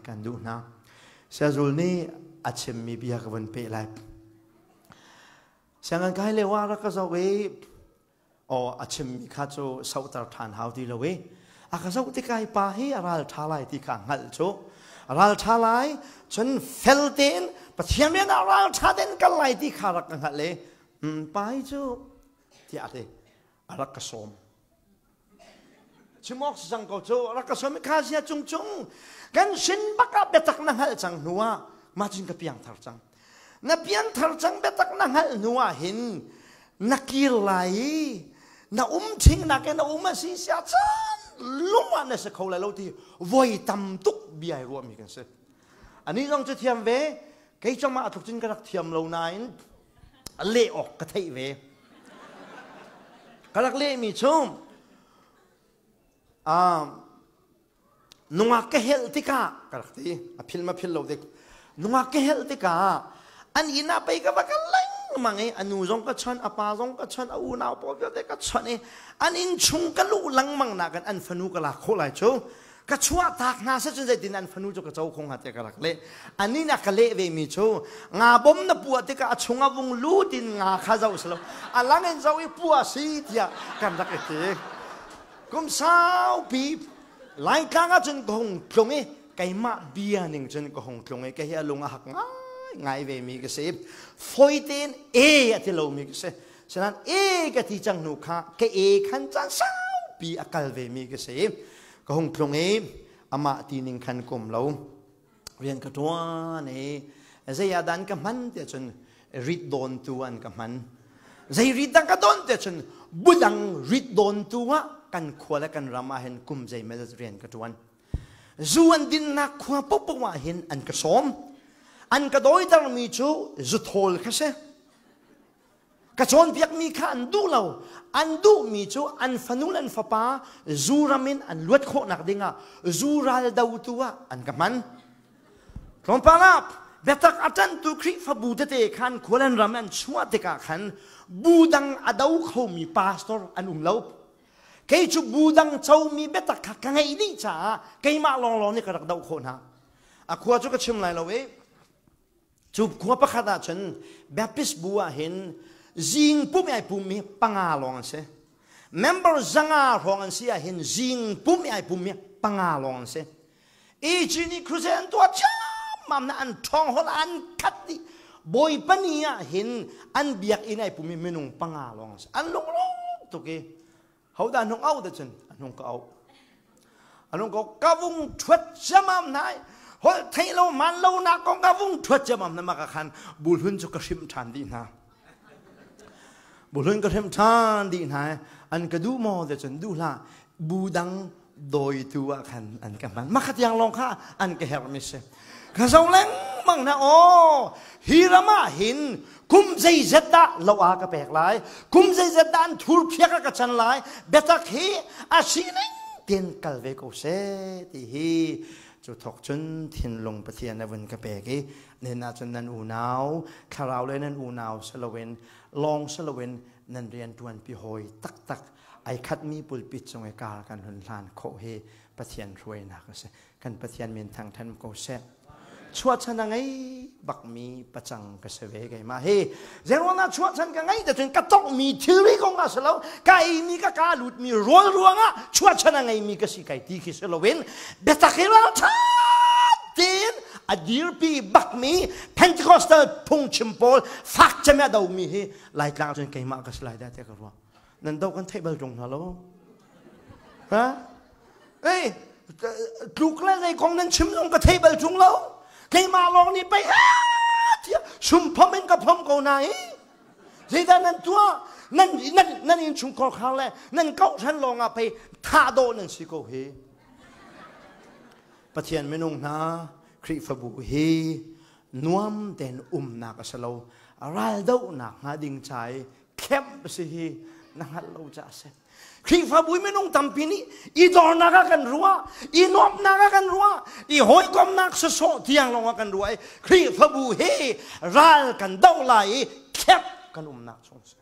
กันดูนะเสียจุลนี้อาจจะมีเบียกับวันเปไลเสียงกันใครเลยว่ารักษาไว้อ๋ออาจจะมีข้าโจสาวตาทานหาวดีเลยเว้ยอาคาสาวที่ใครป่าให้รัลทาไลที่ข้างหัลโจรัลทาไลจนเฟลเตนประเทศเมียนรัลทาเดนกันไลที่ข้ารักกันหัลเลยไปโจที่อะไรรักกสมชิมอกสังกัดโจรักกสมไม่ข้าเสียจงกันสินบักเบตักนังหัลจังนัวมาจึงกับเพียงทาร์จังนับเพียงทาร์จังเบตักนังหัลนัวเห็นนักกีฬานักทิ้งนักนักมาสิเสียจังลุงวันนี้สักเขาเลยเราที่วัยตำตุกเบียร์รวมมีกันเสร็จอันนี้ต้องจะเทียมเวใครจะมาถูกจินกระดักเทียมเรานายเละออกกระเทยเวกระดักเละมีชุ่มนุ่งกระเฮลติกากระดักที่พิลมาพิลเราเด็กนุ่งกระเฮลติกาอันนี้น่าไปกับว่ากันเลยมังไงอันนู้จงก็ชันอปาจงก็ชันอูนาวปอบเด็กก็ชันอันอินชุงกันลูลังมังนักันอันฟนูกะลาโคไลโจก็ชัวตากนาเสจนใจดินอันฟนูจก็เจ้าคงหัดเจกะลักเละอันนี้นักเละเวมิโจงาบอมนับปวดที่ก็ชุงอวงลูดินงาข้าเจ้าสลบอันหลังเงินเจ้าอีปัวสีเทียกันรักเอกกุมสาวปีหลายครั้งจนกงตรงนี้ไก่มาเบียหนึ่งจนกงตรงนี้แกเฮียลงหักง่ายเวมีกษัตริย์ฟอยเตนที่เรามีกษัตริย์ฉะนั้นก็ที่จังหนุข้าแกขันจังสาวปีอากาศเวมีกษัตริย์ก็คงตรงนี้อามาตีนิงขันกลมเราเรียนกระตัวนี่ใจยาดันกับมันเดี๋ยวจนริดโดนตัวกับมันใจริดดังกับโดนเดี๋ยวจนบุดังริดโดนตัวกันขวและกันรามาเห็นกุมใจไม่ได้เรียนกระตัวจวนดินนักขวปุ๊บว่าเห็นอันกระสมอันกระโดยตรมีจูจุดโหลกระเซกระชอนเพียกมีข้าอันดูเราอันดูมีจูอันฟนุลันฟป้าจูรามินอันลวดโคนักดิ่งจูราลดาวตัวอันกับมันตรงปาราบเบตักอาจารย์ตุคริฟบูเตเตขันควรรามันชัวเตกะขันบูดังอดาวเขามีพาสตอร์อันเล่าใครจูบูดังเจ้ามีเบตักขังไงดีจ้าใครมาลองนี่กระดักดาวโคนะอะขวาจูก็ชิมไรเราเว้จูบขวบประคาดฉันแบบพิสบัวเห็นจิงปุ่มไอปุ่มมีปังอาลองเสเมมเบอร์จังอาลองเสียเห็นจิงปุ่มไอปุ่มมีปังอาลองเสจีนี่ครูเซนตัวจ้ามันอันทองหัวอันคัดดิบอยปนียเห็นอันเบียกอินไอปุ่มมีเมนุงปังอาลองเสอันลงตุกี้เขาด่านงเอาแต่ฉันอันลงก็เอาอันลงก็กะวุงชวดจะมั่มนายเฮ้ยไทยเรามันเราหนักกองกาวุ้งทวดจะมั่มนั่นมากขันบุญหุ่นจะกระชิมทานดีนะบุญหุ่นกระชิมทานดีนะอันกระดูมอแต่จนดูละบูดังโดยตัวขันอันกับมันมาขัดยังลองข้าอันกระเฮรมิเซ่ข้าส่งเล้งมั่งนะโอ้ฮีรามาหินคุมใจเจตาเราอากระแปกหลายคุมใจเจตาอันทุรเพียกกระชันหลายเบตักฮีอาชีนิงเตียนกัลเวโกเซตีฮีจุดถกจนทิ้งลงประเทศในวันกระเปกี้เนน่าจนนันอูนาวคาราวเลยนันอูนาวสลเวนลองสลเวนนันเรียนตวนปีหอยตักไอคัดมีปุลปิดจงไอกากันหันลานโคเฮประเทศรวยนักเสกันประเทศเมียนทางทันโกเซชวดฉันยังไงบักมีประจังกษเวกมาเฮเจ้าว่าน่าชวดฉันยังไงแต่จนกระต้องมีทีรีของเราเสลวไก่มีกะกาหลุดมีรัวงอ่ะชวดฉันยังไงมีกะสิไก่ตีคิสลเวนเบตักเฮราชาดินอดีตปีบักมีเพนทิคอสเตอร์พุงชิมโพลฟักจะไม่ดาวมีเฮไล่กลางจนไก่มากระสไลได้แต่กระรัวนั่นดาวกันเทเบิลตรงฮัลโหลฮะเอ้ยลูกเล่นในกองนั้นชิมลงกับเทเบิลตรงแล้วใครมาลองนี่ไปเที่ยชุมพอมันกับพร้อมกูไหนสิแต่นั่นตัวนั่นยินชุมคอเขาเลยนั่นเขาฉันลองไปท่าโดนั่นสิกูเฮประเทศไม่นุ่งนะคริฟบุเฮนวมเด่นนักสโลรัลดูนักหาดิ่งใจเข้มสิเฮนักฮัลโลจ่าเซคริฟบุยไม่นุ่งทำปีนี้อีดอนนักกันรัวอีนวมนักกันรัวอีหอยกอมนักสดที่ยังลงกันรัวคริฟบุเฮรัลกันดูไหลเข้ม กันนักชงเส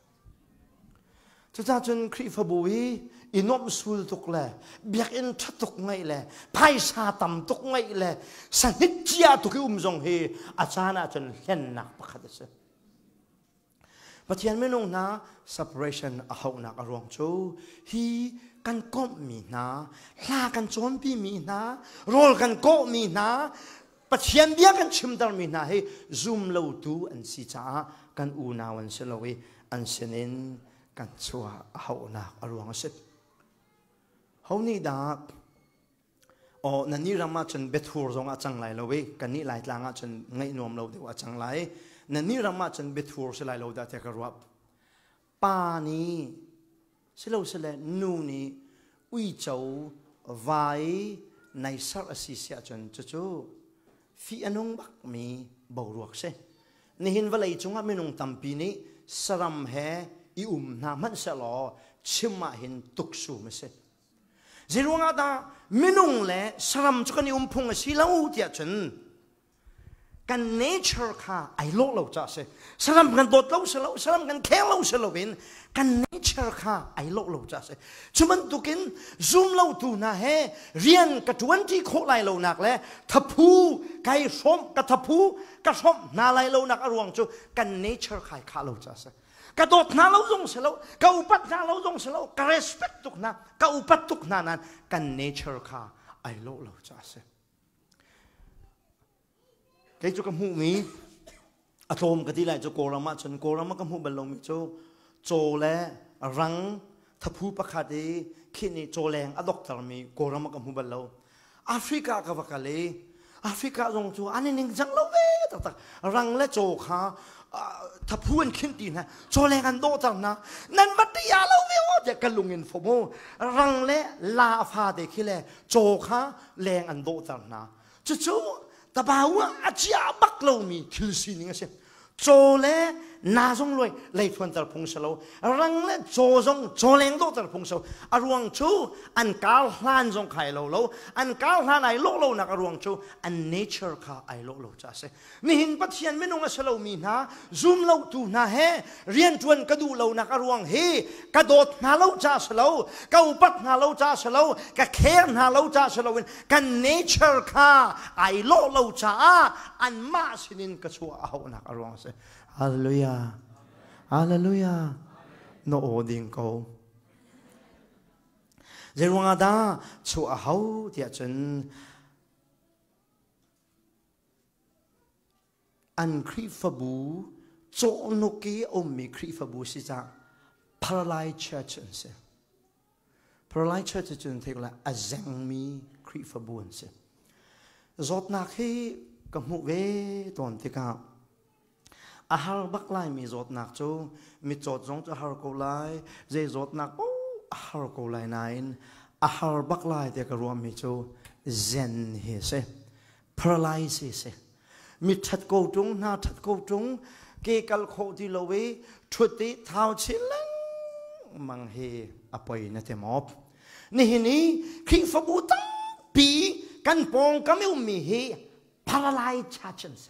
จะจนคริฟบุยอินอมสูลตุกเลยเบียกอินทัดตุกไงเลยไพ่ซาตัมตุกไงเลยสนิจเจียตุกซงเฮอาจารย์จนเห็นนักประคัดเสปะเทียนไม่นงนะ separation เอาหนักอารมณ์จูฮีกันก้มมีนะลากันโจมปีมีนะโรลกันโกมีนะปะเทียนเบียกันชิมดามีนะให้ซูมเราดูอันสิจ้ากันอูนาวันเสลวิอันเสนินกันชัวเอาหนักอารมณ์เสเขานี่ดาอ๋อนั่นนี่รามาจนเบทูร์จงอาจังไรเราเว้กันนี่หลายทางอาจนไงนวมเราเดี๋ยวอาจังไรนั่นนี่รามาจนเบทูร์สลายเราได้แต่กระวับป้านี้สลาวสลายนูนี่อุ้ยเจ้าไว้ในสารสิเสียจนจู่ฟีอันงบักมีบ่าวรวกเสนี่เห็นว่าเลยจงอาไม่นงตั้มปีนี้สรัมแห่อีนามันเสลอชิมมาเห็นตุกสูไม่เสเจรวงอาดาไม่นุ่งเละสรัมจุกันพงสิลาวเดียจนกันเนเจอร์ค่ะไอ้โลกเราจะเสสรัมกันโดดเราเสลาสรัมกันแค่เราเสลาวินกันเนเจอร์ค่ะไอ้โลกเราจะเสชุมันตุกินซูมเราตูนะเฮเรียนกระทวนที่โคไลเราหนักแล้วทับผู้ไก่ส้มกระทับผู้กระส้มนาไลเราหนักอรวงจูกันเนเจอร์ค่ะข้าเราจะเสกระโดดนาเราจงเสลาก้าวปัดนาเราจงเสลากระเรสเปคตุกนาก้าวปัดตุกนานั้นกันเนเจอร์ค่ะไอ้โลกเราจะเสเกี่ยวกับหูมีอารมณ์กันที่ไรจะโกรามาจนโกรามากับหูบรรลงมีโจและรังทับผู้ประคาดีขี้นี่โจแรงอดอกตรมีโกรามากับหูบรรลงแอฟริกากับวักาลีแอฟริกาลงจูอันนี้หนึ่งจังเราเว้ยตักรังและโจขาทับผู้อันขึ้นดีนะโจแรงอันโตจังนะนั่นวัดยาเราเว้ยจะกันลุงเงินฟโมรังและลาฟาเด็กขี้เลยโจขาแรงอันโตจังนะจู่แต่บ่าวอาจจะบักเรามีคิลซีนี่ก็เช่นโจเล่นาจงรวยเลยทวนตรพงศโลรังเล่โจจงโจเลงโตตรพงศโลอรวงชูอันกาลฮานจงไข่เราอันกาลฮานไอโลกเรานักอรวงชูอันเนเจอร์ค่ะไอโลกเราจ้าเสนี่หินปัจจัยไม่นงสโลมีนะซูมเราตูนะเฮเรียนทวนกระดูเรานักอรวงเฮกระโดดนาเราจ้าสโลก้าวปัดนาเราจ้าสโลกะเขียนนาเราจ้าสโลวินกันเนเจอร์ค่ะไอโลกเราจ้าอันมาสินินกระชัวเอานักอรวงเสฮาเลลูยาฮาเลลูยาโนโอดิงโกเจรวงอาดาชัวเขาเดียจนอันคริฟบูโจนกีอมมีคริฟบูสิจ้า paralyzed church นเส paralyzed church จนเท่าไรอาเซงมีคริฟบูนเสจดนักให้กับมุเวตอนที่กับอาหารบักไลมีจดนักจูมีจดจงจะหารกูไลเจจดนักอาหารกูไลนั่นอาหารบักไลเด็กรวมมีจูเซนเฮเซ paralyze เซมีทัดกูจงน่าทัดกูจงเกกัลโคดิโลเวชุดที่เท้าชิลังมังเฮอภัยนัตมอบนี่คริฟบูตั้งปีกันปองก็ไม่มีเฮ paralyze ชาชันเซ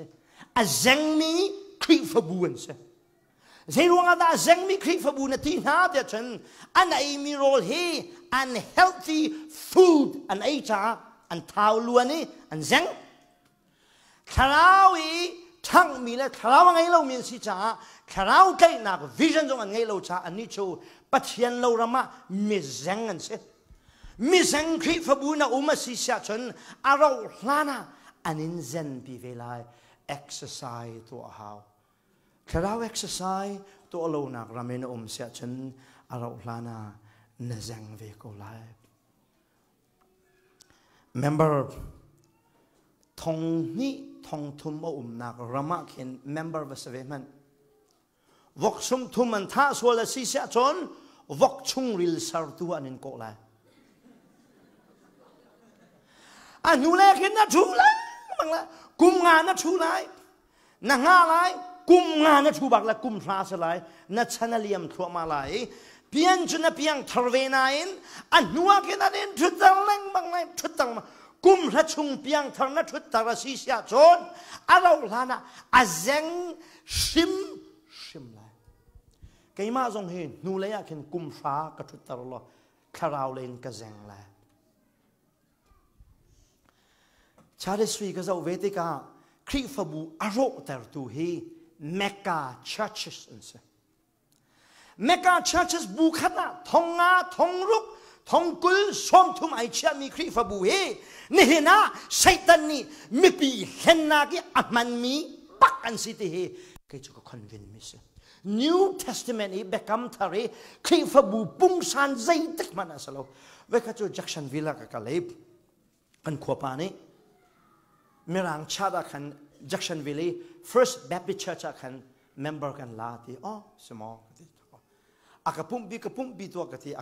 อาเซงมีคริฟบูนเสเจรวงอาดาเซงมีคริฟบูนที่น่าเดือดฉันอันไอมีโรลเฮอัน healthy food อันไอจ้าอันท้าวล้วนนี่อันเซงคราวอีทั้งมีและคราวไงเรามีสิจ้าคราวใกล้นักวิชั่นจงอันไงเราจ้าอันนี้โชปัจเจียนเราละมามีเซงอันเสมีเซงคริฟบูนอุมาสิเสียฉันอาเราลานาอันนี้เซนปีเวลาexercise ตัวเขาคราว exercise ตัวเราหนักรามินเสียฉันอาราลานาเนจังเวโกไล member ทงนี้ทงทุมหนักรามาเข็น member วัสเวมันวกชุมทุมมันท่าสวลสิเสียจนวกชุงริลสารตัวนินโกไลอันนู้เล็กเห็นนะชูเลยมั้งละกุมงานนะชูไลนังอะไรกุมงานนะชูบักละกุมพระสลายนัชนาเลียมทั่วมาไลเพียงจนเพียงทรเวนัยอันนัวกันนั่นชุดตังเล่งบางไงชุดตังมากุมพระชุงเพียงทรนัชุดตาราศีเสียจนอาเราลานะอาเซงชิมไล cái mà dòng hi nu lấy à khen kum phá cái chút tao lo kharao lên cái giang là cha để suy cái dấu về thì cả Khrihfa bu aro ter tu hi Mecca churches Mecca churches bu khana thonga thongruk thongkul som thum ai chia mi Khrihfa bu he Nihin Satan ni mi pi henna ki aman mi pak an siti he cái chỗ có convince mi se New Testament hi Piangthar Khrihfa bu pung san zai tak mana salo ve ka chu Jacksonville ka kalep kan khopa ni mirang chada kan Jacksonville First Baptist Church kan member kan la ti small akapumpi to kati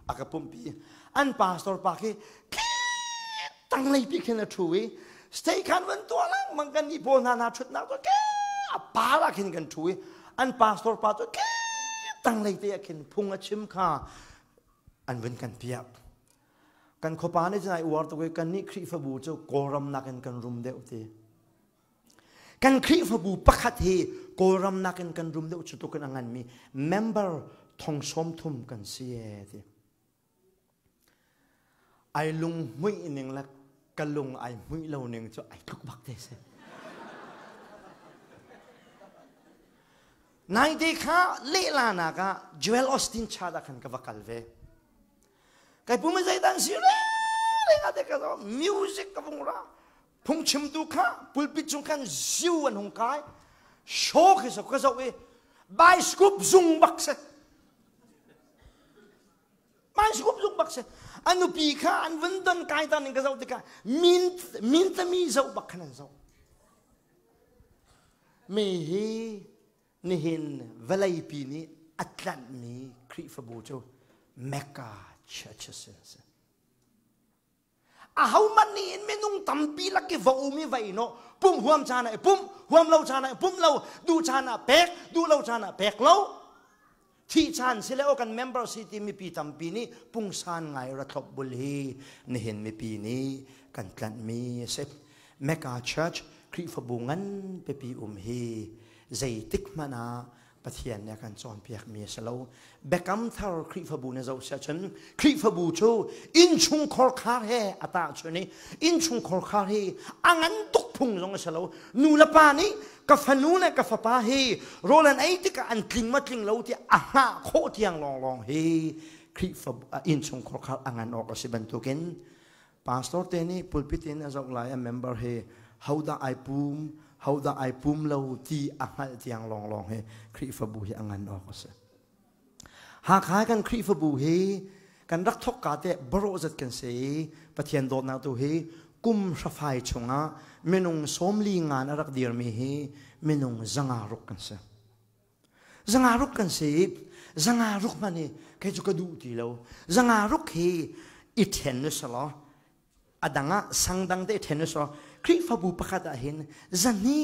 akapumpi an pastor pa ki tang lai pi khen thui stay kan wan to lang mang kan ni po na chut na to ke pa la khen kan thui an pastor pa to ke tang lai te khen phung a chim kha an wen kan piap kan khopa ne jai war to kan ni Khrihfa bu chu koram na kan rum deuh ti kan Khrihfa bu pakhat hi koram na kan rum deuh chu to kan angan mi member thong som thum kan sie ti ai lung hui ning la kalung ai hui lo ning chu ai thuk bak te se nai de kha le la na ka Joel Austin chada kan ka vakal ve kai puma zai dan si le nga de ka music ka vung ra phung chim du kha pulpit chung kan ziu an hong kai show ke so ka so we bai scoop zung bak se bai scoop zung bak se anu pi kha an wen don kai tan ning ka so de ka min ta mi zo bak khan zo me hi Nihin valai pi ni atlan mi Khrihfa bu chu Mecca churches how many in menung tampi laki vau mi vai no pum huam chana pum huam lo chana pum lo du chana pek du lo chana pek lo thi chan sile o kan member city mi pi tampi ni pung san ngai ra thop bul hi Nihin mi pi ni kan tlan mi se Mecca church Khrihfa bu ngan pe pi hi zai tik mana pathian ne kan chon piak mi salo Piangthar Khrihfa bu ne zo sa chen Khrihfa bu chu in chung khor khar he ata chuni in chung khor khar he angan tuk phung jong salo nu la pa ni ka phanu ne ka phapa he rolan ai ti ka an kling ma kling lo ti aha kho tiang long long he Khrihfa in chung khor khar angan ok siban tuken pastor te ni pulpit in azok lai a member he how da ai pum lo ti angal tiang long long he Khrihfa bu hi angan ok se ha khai kan Khrihfa bu hi kan rak thok ka te baro zat kan se pathian dot na tu hi kum safai chunga menung somli ngan arak dir mi hi menung zanga ruk kan se zanga ruk mani ke chu ka du ti lo zanga ruk hi ithen ne sala adanga sangdang te ithen ne so Khrihfa bu pakhat a hin zani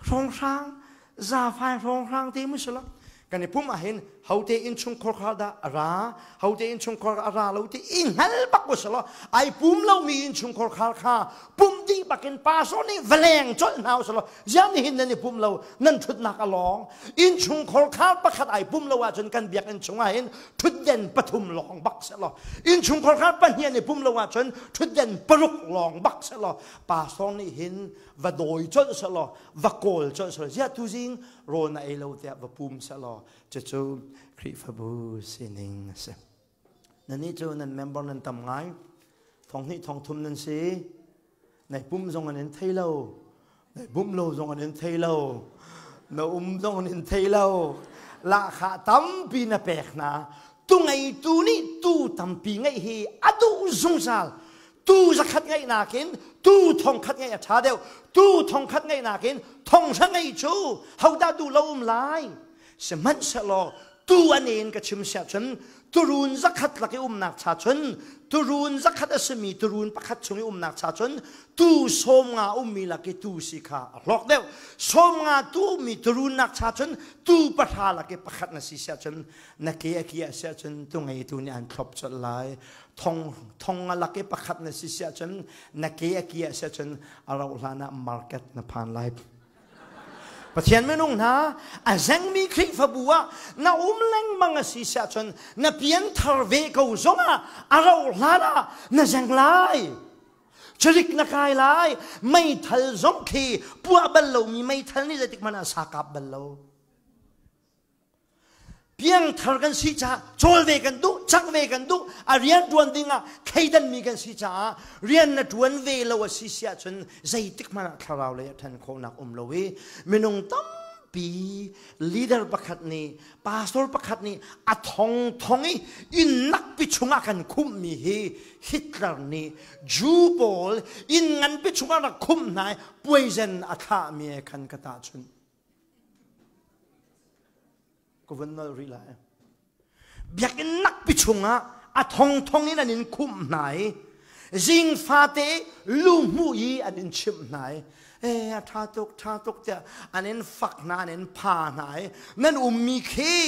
rong sang za phai rong sang te mu sala kan ni pum a hin haute in chung khor kha da ra haute in chung khor ara lo ti in hal bak ko sala ai pum lo mi in chung khor kha kha pum di bakin pa so ni veleng chol naw sala jam ni hin ni pum lo nan thut nak along in chung khor kha pakhat ai pum lo wa chon kan biak in chung a hin thut den pathum long bak sala in chung khor kha pan hian ni pum lo wa chon thut den paruk long bak sala pa so ni hin va doi chol sala va kol chol sala ja tu jing ro na e lo te va pum sala chu Khrihfa bu sining se nani chu nan member nan tam ngai thong ni thong thum nan si nai pum zong an thailo nai bum lo zong an thailo no zong an thailo la kha tam pi na pek na tu ngai tu ni tu tam pi ngai hi adu zung sal tu zakhat ngai na kin tu thong khat ngai cha deu tu thong khat ngai na kin thong sa ngai chu hau da du lo lai se man sa lo tu anin ka chim sha chen turun zakhat laki nak cha chen turun zakhat asmi turun pakhat chungi nak cha chen tu som nga ummi laki tu sikha lok deu som nga tu mi turun nak cha chen tu patha laki pakhat na si sha chen na ke kia sha chen tu ngai tu ni an thlop chot lai thong laki pakhat na si sha chen na ke kia sha chen araw lana market na phan lai ประเทศไม่นุ่งนะอาเซงมีคริฟบัวน่าเล่งมังสิเสียจนน่าเพียงทารเวกเอาซงอาเราลาดาน่าเซงไลจริกนักายไลไม่ทัลซงคีปัวบัลโลมีไม่ทัลนี่จะติกมันอาสากับบัลโลเพียงทารกันสิจ้าโจลเวกันดุจักเวกันดุอาเรียนดวนดิ่งใครดันมีกันสิจ้าเรียนนัดวนเวลาวสิเสียจนใจติกมันทาราวเลยท่านโคนักโลเวมินงตั้มปีลีดเดอร์ประคัดนี้พาสตอร์ประคัดนี้อัทองทองอินนักปิชุงอากันคุมมีฮิตเลอร์นี้จูบอลอินงันปิชุงอากันคุมนายป่วยเซนอัฐามีกันกตาชุนก็วันนั้นรีไลเบียกนักปิชุงอาทองทองนี้นั่นอินคุมนายจิงฟาเตลูมูยีอันอินชิมนายท่าตกเจ้าอันนั้นฝักนาอันนั้นผ่าไหนนั่นมีขี้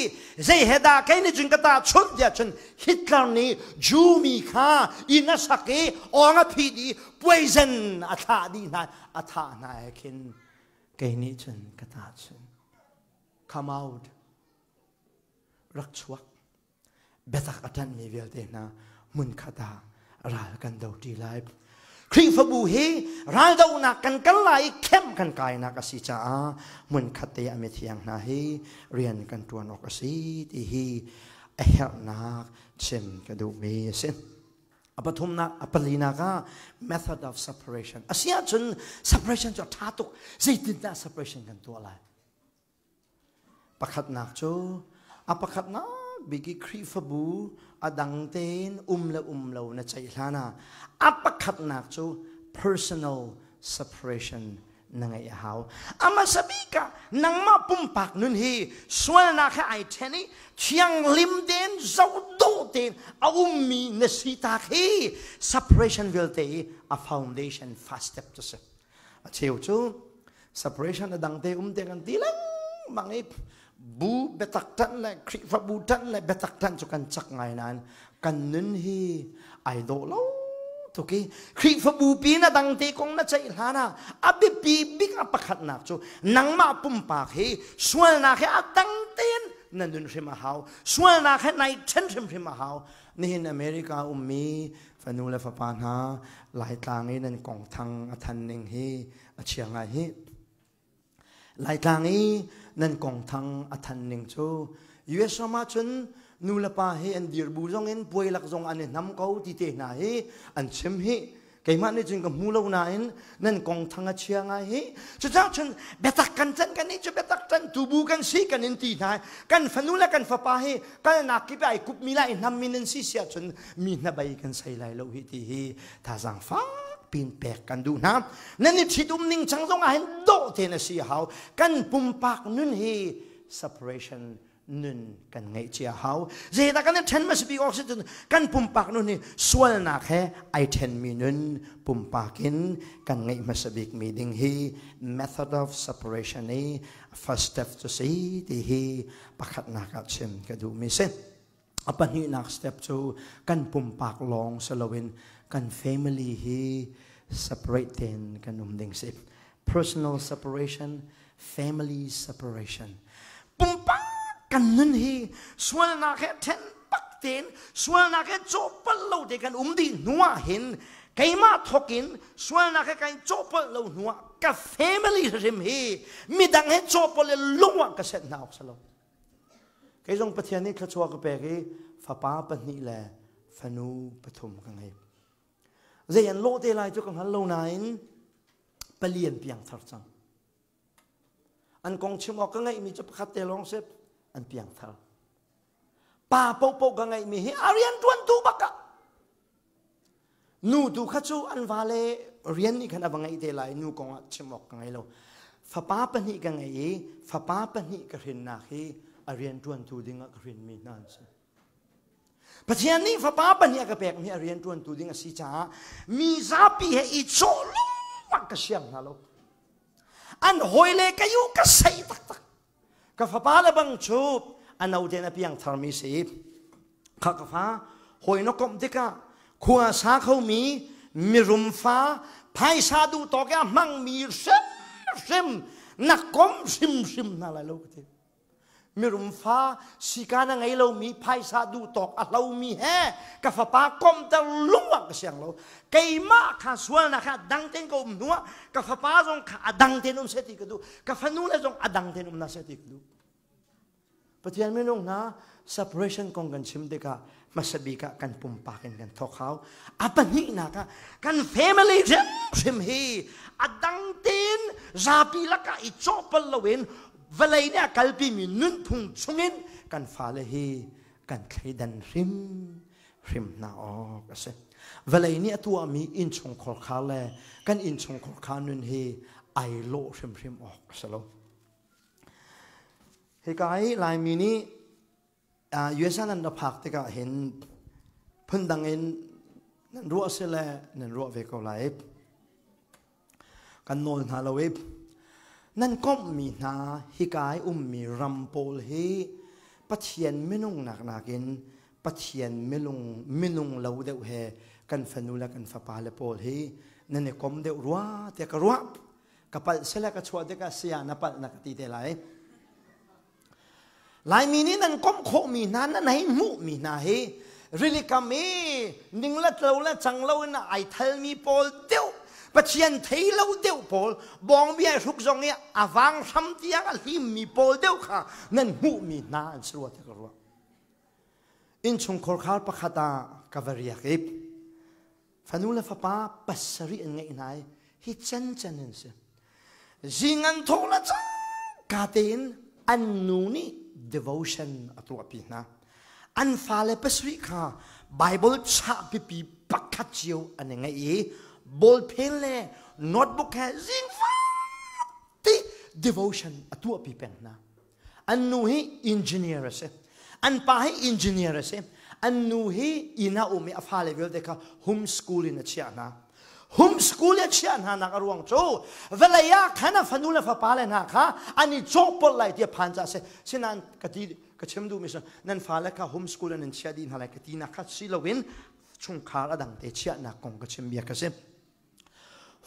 ใจเหตุใดนี่จึงกระตาชุดเดียจนฮิตเลอร์นี่จูมีข้าอินัสกีอองพีดีป่วยเซนอัฐาดีนายอัฐานายคินแกนี่จึงกระตาชุนขมาวดรักชวกเบตักอัตันมีเวลเดน่ามุนขดาราลกันดาวดีไลฟ์ครีฟบูฮีรายดาวนักกันไล่เข้มกันกายนักสิจ้ามุนขัดเตะเมทียงนาฮีเรียนกันตัวนกสิที่ฮีเอเฮนักชิมกระดูมีเส้นอปทุมนักอปลีนัก method of separation อาเซียจน separation จะท้าตุกสิติดนะ separation กันตัวอะไรประคัดนักจูประคัดนักบิกิครีฟบูอดังเตนละเราในใจลานาประคัดนักจู personal separation นังไงฮาวอามาสบิกะนังมาปุ่มปากนุนฮีส่วนนักไอเทนี่เชียงลิมเดนเจ้าดูเดนอุมมีนสิตาฮี separation will be a foundation first step to step เชี่ยวจู separation อดังเตเตกันตีลังบางไอบูเบตักตันเลยคริฟบูตันเลยเบตักตันจุกันจักไงนั้นกันนุนฮีไอโดลทุกี้คริฟบูปีน่ะดังเตกงน่ะใจหานะอับปีบิ๊กอับขัดนักจูนังมาปุ่มปากฮีส่วนนักอัดังเตนนั่นดุนริมาฮาวส่วนนักในเช่นริมาฮาวนี่ในอเมริกามีฟันูเลฟปานาหลายทางนี้นั่นกองทางทันหนึ่งฮีเชียงไงฮีหลายทางนี้นั่นกองทางทันหนึ่งจูUS มาจนนูลปาเฮอันดีร์บูซงเอ็นป่วยหลักซงอันนี้น้ำเขาที่เตน่าเฮอันเชื่อมเฮใครมาเนี่ยจึงกับมูลาวนาเอ็นนั่นกองทางเชียงไงเฮจะจ้าจนเบตักกันจันกันนี่จะเบตักจันตูบูกันซีกันอินตีนายกันฟันูละกันฟ้าปาเฮกันนักกิบไอคุบมีไลน้ำมีนันซีเสียจนมีนับไปกันใส่ไลโลหิตีเฮท่าสังฟ้าปีนแปกกันดูนะนั่นนี่ที่ตุ้มนิ่งจังซงอันโดเทนสีหาวกันปุ่มปากนุ่นเฮ separationนุนกันไงเจียหาวเจตากันเนี่ยเทนมาสปีออกซิจนกันปุ่มปากนุ่นนี่ส่วนนักแค่ไอเทนมีนุนปุ่มปากินกันไงมาสบิกมีดิ้งฮี method of separation นี่ first step to see ที่ฮีปักขัดนักชิมก็ดูมีเส้นปัญหานัก step to กันปุ่มปากลองสลวินกัน family ฮี separate เทนกันดิ้งสิ personal separation family separation ปุ่มปากกันนั่นฮีส่วนนักเทนปักเทนส่วนนักโจปลเราเด็กกันดีนัวเห็นใครมาทอกินส่วนนักกันโจปลเรานัวกับ family ริมฮีมีดังให้โจปลลัวกับเสร็จนาวสลบใครจงปะเทียนนี้ขชัวกับเปรีฟ้าป้าปนนี่แหละฟนูปฐมกันไงเรียนโลเตลัยจุกันฮัลโลนายน์ไปเรียนเพียงทัดจังอันกองชิมออกกันไงมีจุดขัดเตลองเซฟอันเพียงเท่าป่าโปกันไงมีอาเรียนตวนตูบักะนูดูข้าจูอันวาเลเรียนนี่ขนาดว่าไงเตลัยนูกองชิมออกกันไงเราฟ้าป้าปนิกันไงฟ้าป้าปนิกระเห็นนาคีอาเรียนตวนตูดิ้งกระเห็นมีนั่นสิปัจจุบันนี้ฟ้าป้าปนิกระเปกมีอาเรียนตวนตูดิ้งสิจ้ามีซาปีให้อีโจลุมักกระเชียงนะลูกอันหอยเล็กก็อยู่ก็ใส่ตักกับฟ้าและบังจูบอันเอาเดนเพียงทามีสิข้ากับฟ้าหอยนกกบดิกะขัวสาเขามีรุมฟ้าไพ่ซาดูต่อแกมั่งมีเซม นักก้มชิมนั่นแหละลูกที่มีรุมฟ้าสิการนั่งไงเรามีไพ่ซาดูตอกเรามีแห่กับฟ้าป้าก้มแต่ลุงวักเสียงเราไก่มาข้าส่วนนะคะดังเต้นก็นัวกับฟ้าป้าจงข้าดังเต้นเสร็จก็ดูกับฟ้านู้นจงดังเต้นน่าเสร็จก็ดูปฏิญาณไม่ลงนะ separation ของกันชิมเด็กมาสบีกันปุ่มปากกันทอกเขาอัปนินะกัน family ชิมฮีดังเต้นซาปีละกันอีจอบเปล่าเวนเวลาเนี่ยกัลปีมีนุ่นพุงชงเงินกันฟ้าเลยฮีกันใครดันริมน่าออกสิเวลาเนี่ยตัวมีอินชงขอขาเลยกันอินชงขอขานุ่นฮีไอโลริมออกสิลูกเฮกายลายมีนี้ยูเอสนันดับผักที่ก็เห็นพุ่นดังเห็นนั่นรัวเสลนั่นรัวเวกเอาไลกันนอนหาเราเว็บนั่นก็มีนาฮิกายมีรัมโปลฮีปะเทียนไม่นุ่งหนักกินปะเทียนไม่นุ่งเราเดือดเฮกันฟันูและกันฟ้าปาเลโปลฮีนั่นเนี่ยก็มเดือดรัวแต่ก็รัวกับปัลเสลก็ชัวเด็กเสียนับปัลนักตีเดลัยลายมีนี้นั่นก้มโคมีนั้นนั่นให้มุมีนาเฮริลิกามีนิ่งละเราละจังเราน่ะไอเทลมีโปลเดียวปัจเจียนเทเราเดียวโปลบองเบียทุกจงเนี่ยอวังทำที่ยังที่มีโปลเดียวค่ะนั่นมุมีนาอันสรวจกรัวอินชงคอร์คาร์ปะขดากาเวรียกิบฟันูเลฟป้าปัสสรีอันไงนายฮิจันนั่นสิจิงันโทละจังกาเตนอันนูนี่ devotion ตัวปีนะอันฟ้าเลปัสริค่ะ Bible ชาปีปักขัดเจียวอันยังไงบอลเพนเล่โน้ตบุ๊กแค่จิงฟ้าที่ devotion ตัวปีเป็นนะอันนู้นให้ engineer เสอันป้าให้ engineer เสอันนู้นให้อินาอุมิฟ้าเลเวลเด็ก homeschooling เชียนะ homeschooling เชียนะนักรวงโจเวลาอยากขันฟันุเลฟ้าป้าเลยนะคะอันนี้จบปลายที่ผ่านจะเสฉะนั้นกติกเชื่อมดูมิสนั่นฟ้าเลยค่ะ homeschooling นั่นเชียดีนอะไรกตินักสิลวินช่วงขาระดังเตเชียนักกงกเชื่อมเบียกเส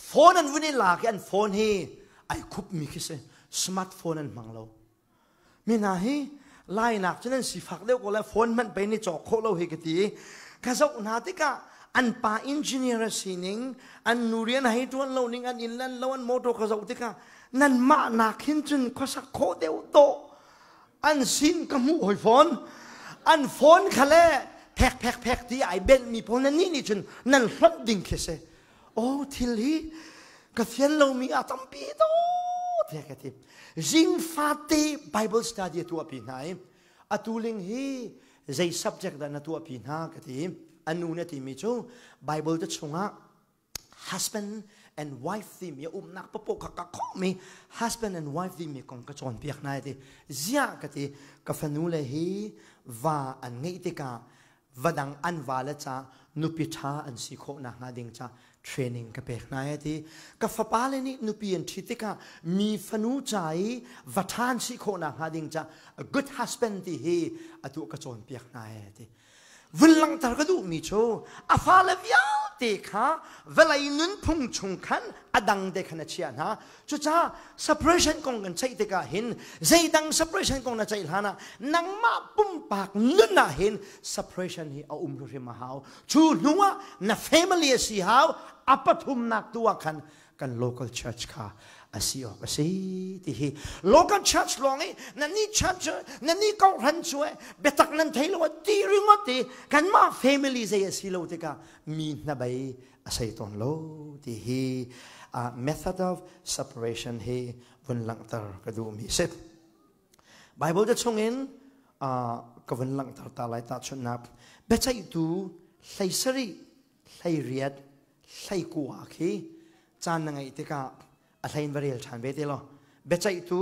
โฟนนั้นวันนี้หลักอันโฟนเฮไอคุบมีคิดเสสมาร์ทโฟนนั้นมังเรามีนาเฮไล่หนักฉะนั้นสิฟักเดียวก็แล้วโฟนมันไปในจอโคเราเฮกตีข้าศึกนาติกาอันป้าอินจิเนียร์สินิงอันนูเรียนให้ตัวเรานิ่งอันอินลันเราอันโมโตข้าศึกติกานั่นมาหนักขึ้นจนข้าศึกโคเดียวโตอันสินกมูหอยโฟนอันโฟนเขาเล่แพกที่ไอเบนมีพวกนั้นนี่จนนั่นรัดดิ่งคิดเสโอ้ทีนี้ก็เทียนเรามีอาตมปีโตเทียกันที่จิงฟาตีไบเบิลสตัดดี้ตัวปีไหนอัตุลิงฮีใจ subject นั้นตัวปีหน้ากันที่อันนู้นที่มีจูไบเบิลจะชงอ่ะ husband and wife ที่มีนักปะปกกับข้อมี husband and wife ที่มีกองกระจรเปียกนายที่เสียกันที่กับฟันูเลยฮีว่าอันนี้ที่กาวัดังอันวาเลจ้านุปิชาอันสิโคนักนาดิงจ้าเทรนนิ่งกับเปกนายที่กับฟ้าป้าเลยนี่นุปิอันทิติกามีฟันูใจวัฒนสิโคนักนาดิงจ้า a good husband ที่ฮีอตุกระจรเปียกนายที่วิลลังตากระดูมีโชอาฟ้าเลวิลเด็กฮะเวลาอินุนพุ่งชงขันอดังเด็กขนาดเชียนะจุดจ้า separation กงกันใช่เด็กเห็นใจดัง separation กงน่าใจหานะนังมาปุ่มปากนุ่นน่ะเห็น separation ที่เอารุริมาหาวชูนัวน่ะ family สิหาวอัปทุมนักตัวกัน local church ค่ะอาศัยออกอาศัยที่ local church ลองไอ้นั่นนี่ church นั่นนี่เขาหันช่วยเบตักนั่นไทยเราตีเรื่องว่าตีกันมา family ใจอาศัยเราที่ก็มีนับไปอาศัยตอนเราที่ method of separation ให้วันหลังตาก็ดูมีเสร็จ Bible จะชงเงินก็วันหลังตาหลายตาชนับเบตักดูใส่สรีใส่เรียดใส่กัวขี้จานยังไงที่ก็อะไรอินเวอร์เรลฉันเวทีล้อเบใจตู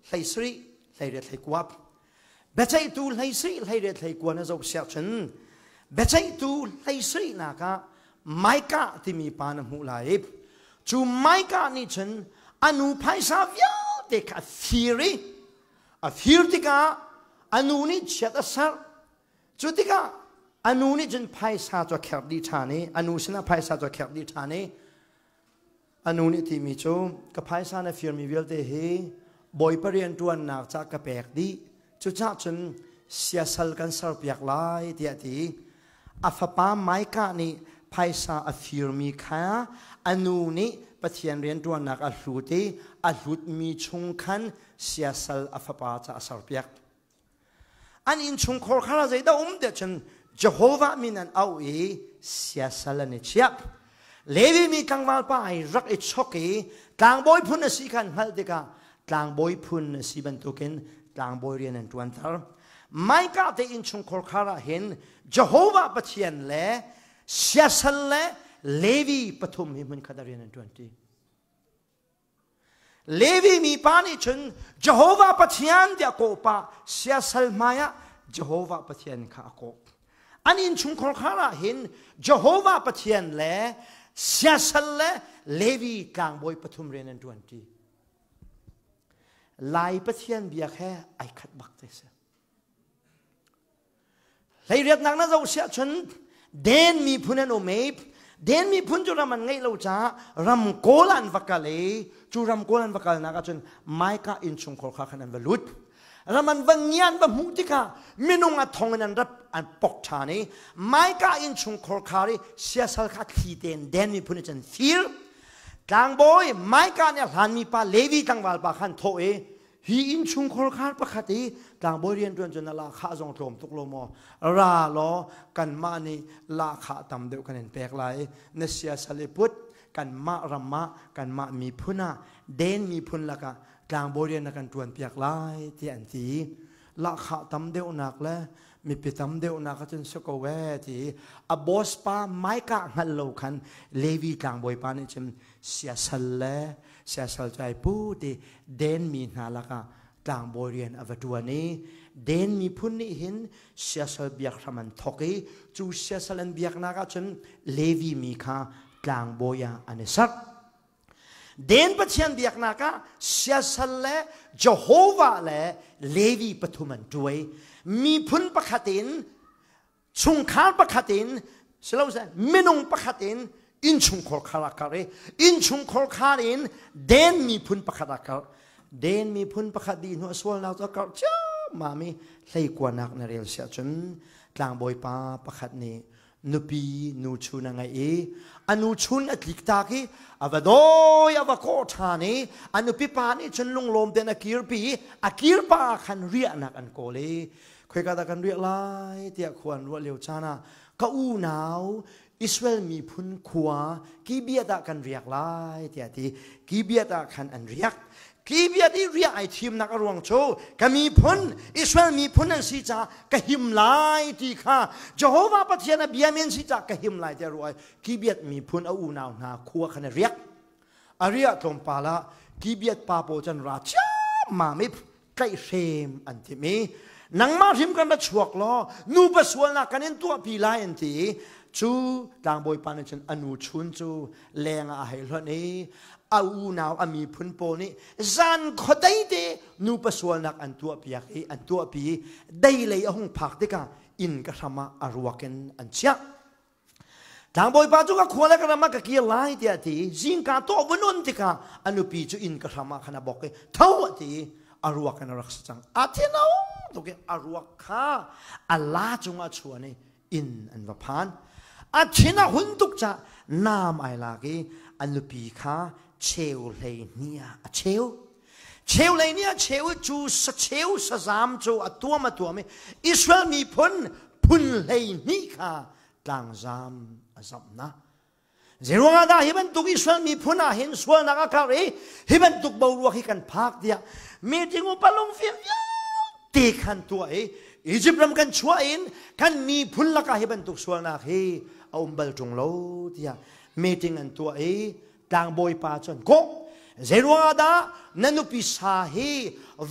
ไหลสรีไหลเรียดไหลกวบเบใจตูไหลสรีไหลเรียดไหลกวบนั่นจะเสียฉันเบใจตูไหลสรีนักไม่กะที่มีปานหูไหลจูไม่กะนี่ฉันอนุภาษาวิลเด็กtheoryที่กะอนุนี่เชื่อสักจุดที่กะอนุนี่ฉันภาษาตัวแคบดีชานีอนุชนะภาษาตัวแคบดีชานีอ อนุนิติมีโจกับภายสานฟิลมีเวลเตเฮบอยปเรียนตัวนักจากกระแปกดีจุดจ้าจนเสียสลกันสารเปียกลายเดียดีอัฟปาไม้กานี่ภายสาฟิลมีข้าอนุนิปเทียนเรียนตัวนักอัลลุตีอัลลุดมีชงคันเสียสลอัฟปาจะสารเปียกอันอินชงโคลคาราใจดาเดชนเจโฮวามินันเอาเสียสลนิเชียบเลวีมีกังวาลป้ายรักอิชกีกลางบอยพุนสีกันฮัลเดกากลางบอยพุนสีบันทุกินกลางบอยเรียนตวันทาร์ไม่กาเตอินชงโคลคาราเห็นเจโฮวาปะเทียนเล่เสียสลเล่เลวีปฐุมหิมันขดาเรียนตวันทีเลวีมีปานิชนเจโฮวาปะเทียนเดียโกปะเสียสลมายะเจโฮวาปะเทียนข้าโกอันอินชงโคลคาราเห็นเจโฮวาปะเทียนเล่เสียสละเลวีกลางบอยปฐุมเรียนตวันทีลายปะเทียนเบียแค่ไอขัดบักเตสลายเรียกนักน่าจะเสียชนเดนมีพุนนโอเมฟเดนมีพุนจุรามันไงเราจ้ารำโกลันวักกะเลจูรำโกลันวักกะเลนักจนไม่ก็อินชงโคลคาขันวลุดรามันวังยันบะมุติกามินุงอัทองนันรับอันปกชานีไม่ก็อินชงโคลคารีเสียสละขีเตนเดนมีพุนิจันฟิลกลางบอยไม่ก็เนี่ยหันมีปาเลวีกังวาลปาขันโตฮีอินชงโคลคาร์ปกติกลางบอยเรียนจนนลาข้าจงโถมตุกโลมอราล้อกันมานีลาข้าตำเดียวกันเปกไหลเนเสียสละพุทกันมารำมะกันมามีพุนาเดนมีพุนละกะกลางบริเวณนักตวนเปียกลายที่อันที่ละขาตำเดียวนักและมีปิตำเดียวนักจนสกเวที่อบอสปาไม่กะหันโลคันเลวีกลางบริปานี่จึงเสียสละเสียสละใจพูดเดนมีนาละกะกลางบริเวณอวตัวนี้เดนมีพุ่นนี่เห็นเสียสละเบียกทำมันทกีจูเสียสละเบียกนักจนเลวีมีข้ากลางบริเวณอันนี้สักเดนปะเทียนเบียกนักเสียสละเจโฮวาและเลวีปฐุมันด้วยมีพุนประคตินชุงคาประคตินสลาวseมินุงประคตินอินชุงโคลคาราคารีอินชุงโคลคารินเดนมีพุนประคตาคาเดนมีพุนประคตินหัวสวลนาตะกาจ้ามามีเลยกว่านักนเรียลเสียจนกลางบอยป้าประคตนี้นุปีนูชูนังไงอนุชุนอติกตากีอวดอยอวโคทานีอนุปีปานีฉันลงลมเดนอกิรปีอกิรปาขันเรียนักอันโกเลคุยกันตะกันเรียลายเตียควรรัวเลียวจานะก็อูหนาวอิสราเอลมีพุนขวากีเบียตะกันเรียกลายเตียทีกีเบียตะขันอันเรียกกีเบียที่เรียกไอทีมนักรวงโชก็มีพุนอิสราเอลมีพุนนั่นสิจ้าก็หิมลายที่ข้าเจโฮวาปะเทียนเบียมินสิจ้าก็หิมลายเดียรวยกีเบียมีพุนเอาอูหนาวนาขวาขันเรียกอาเรียตรงปาละกีเบียปาโปจันราชมาไม่ใกล้เซมอันที่มีนังมาทิมกันมาชวกล้อนูปสวนนักกันเองตัวปีลายอันที่จูต่างบอยปานจันอนุชุนจูแรงอาเหลนี้อาอูนาวอามีพุนโปนี่จันขดได้เดนูปสวนนักอันตัวปีอันตัวปีได้เลยห้องพักเด็กอินกระทำอารวกันอันเชี่ยต่างบอยปานจูก็ควรแล้วกันมาก็เกี่ยลายเดียทีจิงกาโตวันนั้นที่กาอนุปีจูอินกระทำขณะบอกเลยเท่าที่อารวกันรักษาจังอาเทนเอาตัวเกอารวข้าอัลลาจงอาชวนอินอันวพานอาชินาหุ่นตุกจะนามไอลากีอันลุปีข้าเชลเลยเนี่ยเชลเลยเนี่ยเชลจูสเชลสซามจูตัวมาตัวไม่อิสราเอลมีพุนเลยนี่ข้ากลางซามซัมนะเจรวงอาดาฮิบันตุกอิสราเอลมีพุนอาเห็นส่วนนักการีฮิบันตุกบาวฮิกันพักเดียมีจริงอุปลงฟิมยาตีขันตัวอียิปต์รำกันชัวอินกันมีพุนละกาฮิบันตุกส่วนนักเฮเอาอุมเบลจงโลเดียมีจริงอันตัวต่างบอยปาจนโกเจรวงอาดานันุปิสาเฮ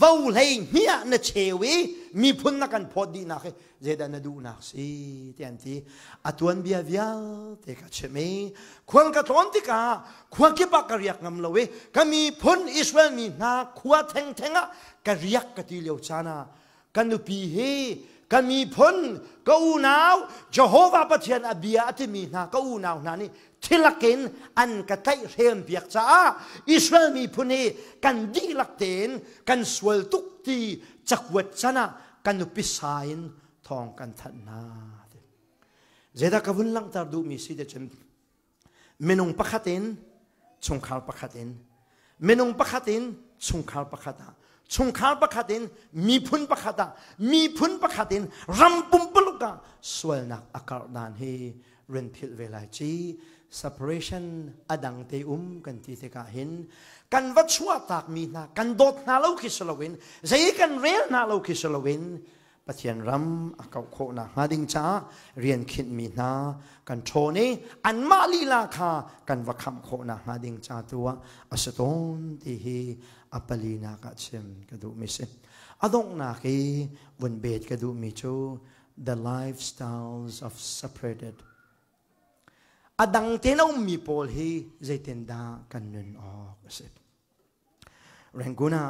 วาวเลยเนี่ยนเชวีมีพุนนักกันพอดีนักเจดานดูนักสิที่อันที่อตวนเบียวิลเทกัชเมควงกระทอนที่กาควงกิบักกระยักงำเลวก็มีพุนอิสราเอลมีนาขวาแทงกระยักกระตีเลียวชานากันนุปีเฮ กันมีพ้นก็อูนาวเจ้าโฮวาประเทียนอเบียที่มีนาก็อูนาวนานี่ทิลักเกนอันกระไตเรียมเบียกจ้าอิสราเอลมีพ้นกันดีลักเตนกันสวลตุกตีจักวัดชนะกันอุปิสายนทองกันทันนาเจดากวุนลังตาดูมีสิเดชเมนุงปะขัดเองชงขาวปะขัดเองเมนุงปะขัดเองชงขาวปะขัดชงขาวปะขัดเองมีพุนปะขัดมีพุนปะขัดเองรำปุ่มปลุกะสวลนักอากาศดานเฮเรนพิลเวลาจี separation อดังเตกันที่เทกาเห็นกันวัดชัวตากมีนากันโดดนาเลาคิสลาวินใจกันเรียนนาเลาคิสลาวินปะเทียนรำอากาศโคนาหาดิงจ้าเรียนคิดมีนากันโชนี่อันมาลีลาคากันวัดคำโคนาหาดิงจ้าตัวอัสตอนที่เฮอัปลีนากะชิมกระดูมิเซอดงนาคีวันเบดกระดูมิจู the lifestyles of separated อดังเตนอมมีโพลฮีใจเตนดากันนุนออกเสร็จแรงกุนา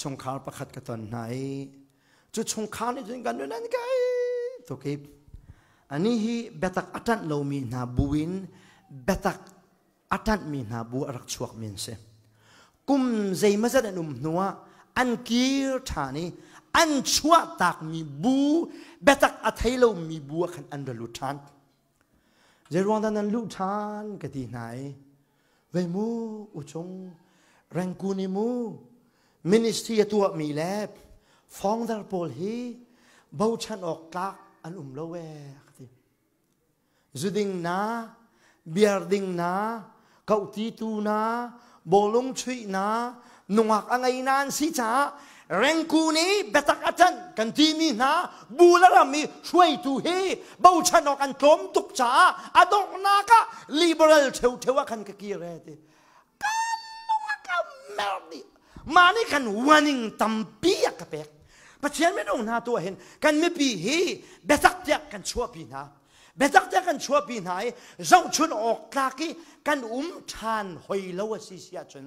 ชงขาวประคัดกระตอนไหนจุดชงขาวนี่จนกันนุนนั่นไงตัวกีบอันนี้ฮีเบตักอัตันเรามีนาบุวินเบตักอัตันมีนาบุรักชวกมินเซกุมใจมาจะได้นุ่มนัวอันกีร์ฐานีอันชัวตากมีบูเบตักอัทให้เรามีบัวขันอันดลุทานเจรวันนั้นลุทานกะที่ไหนเวมูอุจงแรงกูนิมูมินิสทรีตัวมีแลบฟ้องดาร์โพลฮีเบาชันออกตักอันละเวกที่จุดิงนาเบียร์ดิงนาเกาตีตูนาบอลงชุยนาหนวกอะไรนานสิจ้าแรงกูนี้เบตักอัตันกันทีมีนาบูลรามีช่วยตูเฮเบาชนอกันตรมตุกจ้าอดอกนากะลิเบอรัลเทวกันกะกีเรติกันนวกะเมลดีมานี่กันวันนิงตัมปียกะเปกปัจจัยไม่ต้องหาตัวเห็นกันไม่ปีเฮเบตักเจกันชัวปีนาเบตักเจกันชัวปีไหนเจ้าชุนออกตากีกันทานหอยลาวสิเสียจน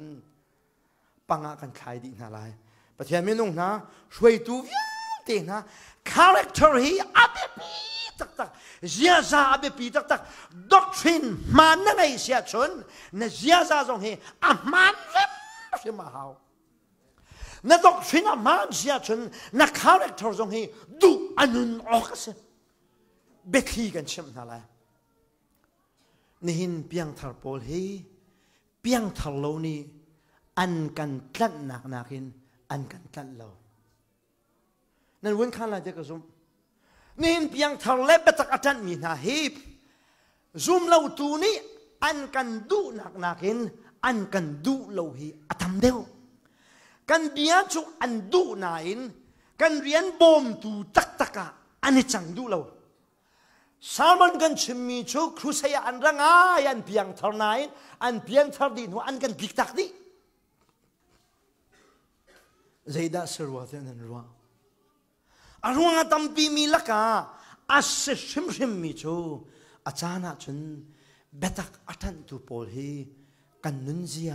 ปังอากันขายดีนาลายประเทศไม่นุ่งนะช่วยตัวเตีนะคาแรคเตอร์ฮีอาเบปีตักตักเจียซาอาเบปีตักตักด็อกทรินมันนั่งไอเสียชนนะเจียซาทรงเฮอามันเล็บเสียมาหาวนะด็อกทรินอามันเสียชนนะคาแรคเตอร์ทรงเฮดูอันนุนออกเสียเบคีกันชิมนาลายนี่หินเปียงทาร์โพลฮีเปียงทาร์โลนี่อันกันตันนักนักหินอันกันตันเรานั่นวันข้าราชการซุมนี่เพียงทะเลเบตักอันมีนาฮีบซุมเราตัวนี้อันกันดูนักนักหินอันกันดูเราฮีอัตมเดียวกันเบียจุอันดูนายนกันเรียนบอมตูตักตักอันนี้จังดูเราสามัญกันชิมมีชูครูเสียอันร่างอันเพียงทาร์นายอันเพียงทาร์ดินอันกันพิกตักดิใจด่าสรวจนั่นรัวอารมณ์ตั้มปีมีลักกะอาศัยชิมมีชูอาจารย์จนเบตักอัตันตุโพลฮีกันนุนเซีย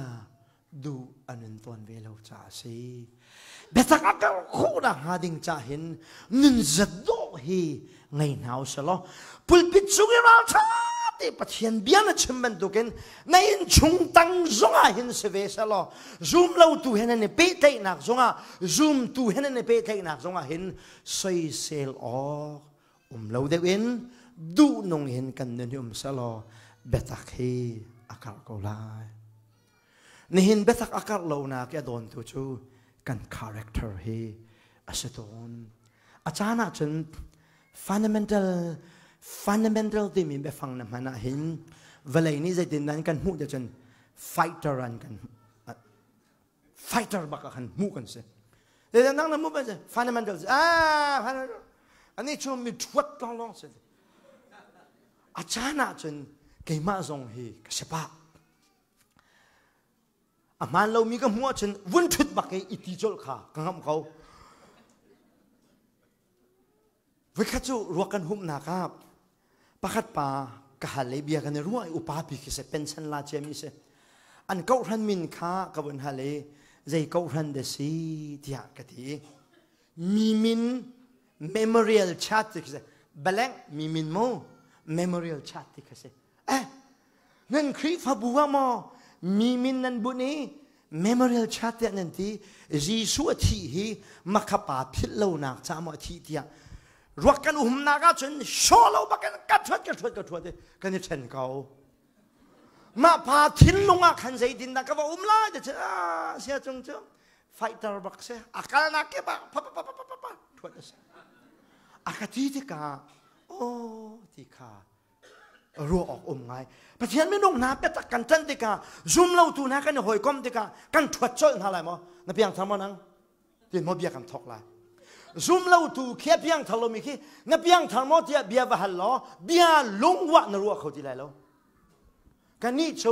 ดูอันนั้นตอนเวลาจ่าสีเบตักอักโคตรหาดิ่งจ่าเห็นนุนจัดโดฮีไงหนาวสลอปุลปิดสุกิราชาติปะเทียนเบียนชิมบันตุกันในชุงตังซงอาหินเสวสลอซูมเราตูเห็นในเปเตนักซงอาซูมตูเห็นในเปเตนักซงอาหินใส่เซลออกเราเดวินดูนงเห็นกันในสลอเบตักฮีอากาศก็ลายนี่เห็นเบตักอากาศเรานักยาโดนตัวชูกันคาแรคเตอร์ฮีอาศัยตนอาจารย์จนfundamental ที่มีไปฟังนะมันเห็นเวลานี้ใจดินนั้นกันหูจะจน fighter กัน fighter บักกันหูกันเสียแต่นั่งนั่งหูกันเสีย fundamental อันนี้ชมมีทวดต้องลองเสียอาจารย์จนเกี่ยมาทรงฮีกษปะอามันเรามีก็หัวจนวุ่นทุดบักอิติจลขากังเขาวิคัจูรัวกันหุ่มนะครับประคัดป่ากะฮัลเลเบียกันรัวอุปาปิกิเสเป็นสันลาเจมิเสอันเก้าทันมินค้ากับวันฮัลเลใจเก้าทันเดซีที่หากะทีมีมิน memorial chat ที่คือบัลลังมีมินโม memorial chat ที่คือนั่นคริฟบัวมอมีมินนันบุนี memorial chat นั่นที่จีสุที่ฮีมักปาพิลโลนักจามอที่ที่รักกันนักจนโชว์เราบักกันกัดทวดกันจะเช่นเขามาพาทิ้งลงขันใจดินนักว่าละจะเสียจงไฟตาบักเสียอาการนักเก็บปะทวดเสียอากาศที่กาโอ้ที่ข้ารัวออกไงประเทศไม่ลงน้ำเป็ดกันจันติกาซุ่มเล่าตูนะกันหอยก้มติกากันทวดจ้อยอะไรมั้งนับเพียงทำมันนั่งที่มอเบียกันทอกเลยซุ่มเล่าตูเขียเพียงทะลุมิคีนับเพียงทำมอที่เบียบหันล้อเบียลงวะนรัวเขาที่ไรแล้วกันนี่โช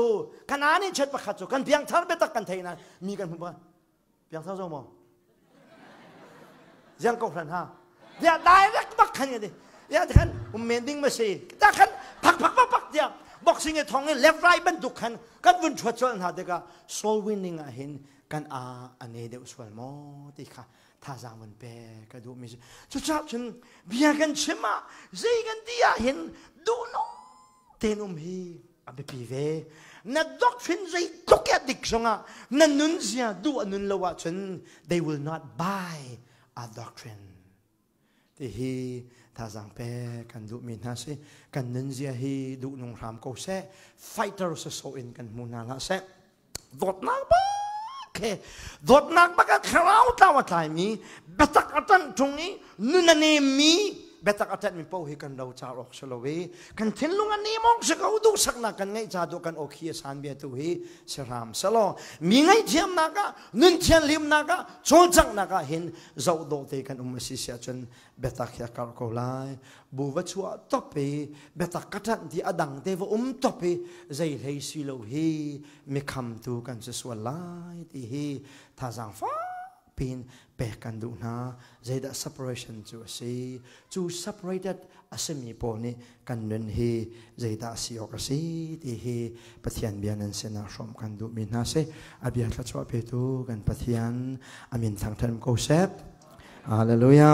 กันอันนี้เชิดประคัตโชกันเพียงทำเป็ดกันเทนั้นมีกันพูดว่าเพียงเท่าโซมยังก็พลันฮะเดี๋ยวได้รักบักขันยังดิเดี๋ยวขันเมนดิ้งมาสิแต่ขันพักเดี๋ยวบอกสิ่งที่ท้องนี่เลฟไรบรรทุกขันกันวุ่นชวดชวนหาเด็กก็โซลวินนิ่งเห็นกันอันนี้เดี๋ยวส่วนมอที่ค่ะท่าจางมันเปก็ดูมิสจุดจับฉันเบียกันใช่ไหมใจกันที่เห็นดูน้องเต้นฮีอับปีเวนัดด็อกฟินใจก็แก่ดิกซงนั่นนุนเสียดูอันนุนละว่าฉัน they will not buy a doctrine ที่ฮีท่าจางเปกันดูมินฮะสิกันนุนเสียฮีดูนงรามก็เสะ fighters โซอินกันมุนาละเสะดดนักบ้าดดนักบ้ากันคราวตาวตายมีเบตักอัตันตรงนี้นุนนี่มีเบตักอัตันมีป้อให้กันเราจารอกสโลวีกันทิ้งลงอันนี้มองสักเอาดูสักนักกันไงจ่าดูกันโอเคสันเบียตุฮีสรามสโลมีไงเทียมนักะนุนเทียนลิมนักะโจจังนักะเห็นเจ้าโดเตกันอุมสิเสียจนเบตักยากาโกไลบูวัชัวตบไปเบตักกัตันที่อดังเทวตบไปใจให้สิโลฮีมีคำตูกันจะสวลายที่ฮีท่าจังฟ้าปีนเปกันดูนะใจได้ separation จู separated อาศัยมีปนี่กันนั่นฮีใจได้สิโอกาสีที่ฮีปะเทียนเบียนันเสนาชมกันดูมินาเซอเบียขัดชัวเปตูกันปะเทียนอามินทางท่านโกเซปฮาเลลูยา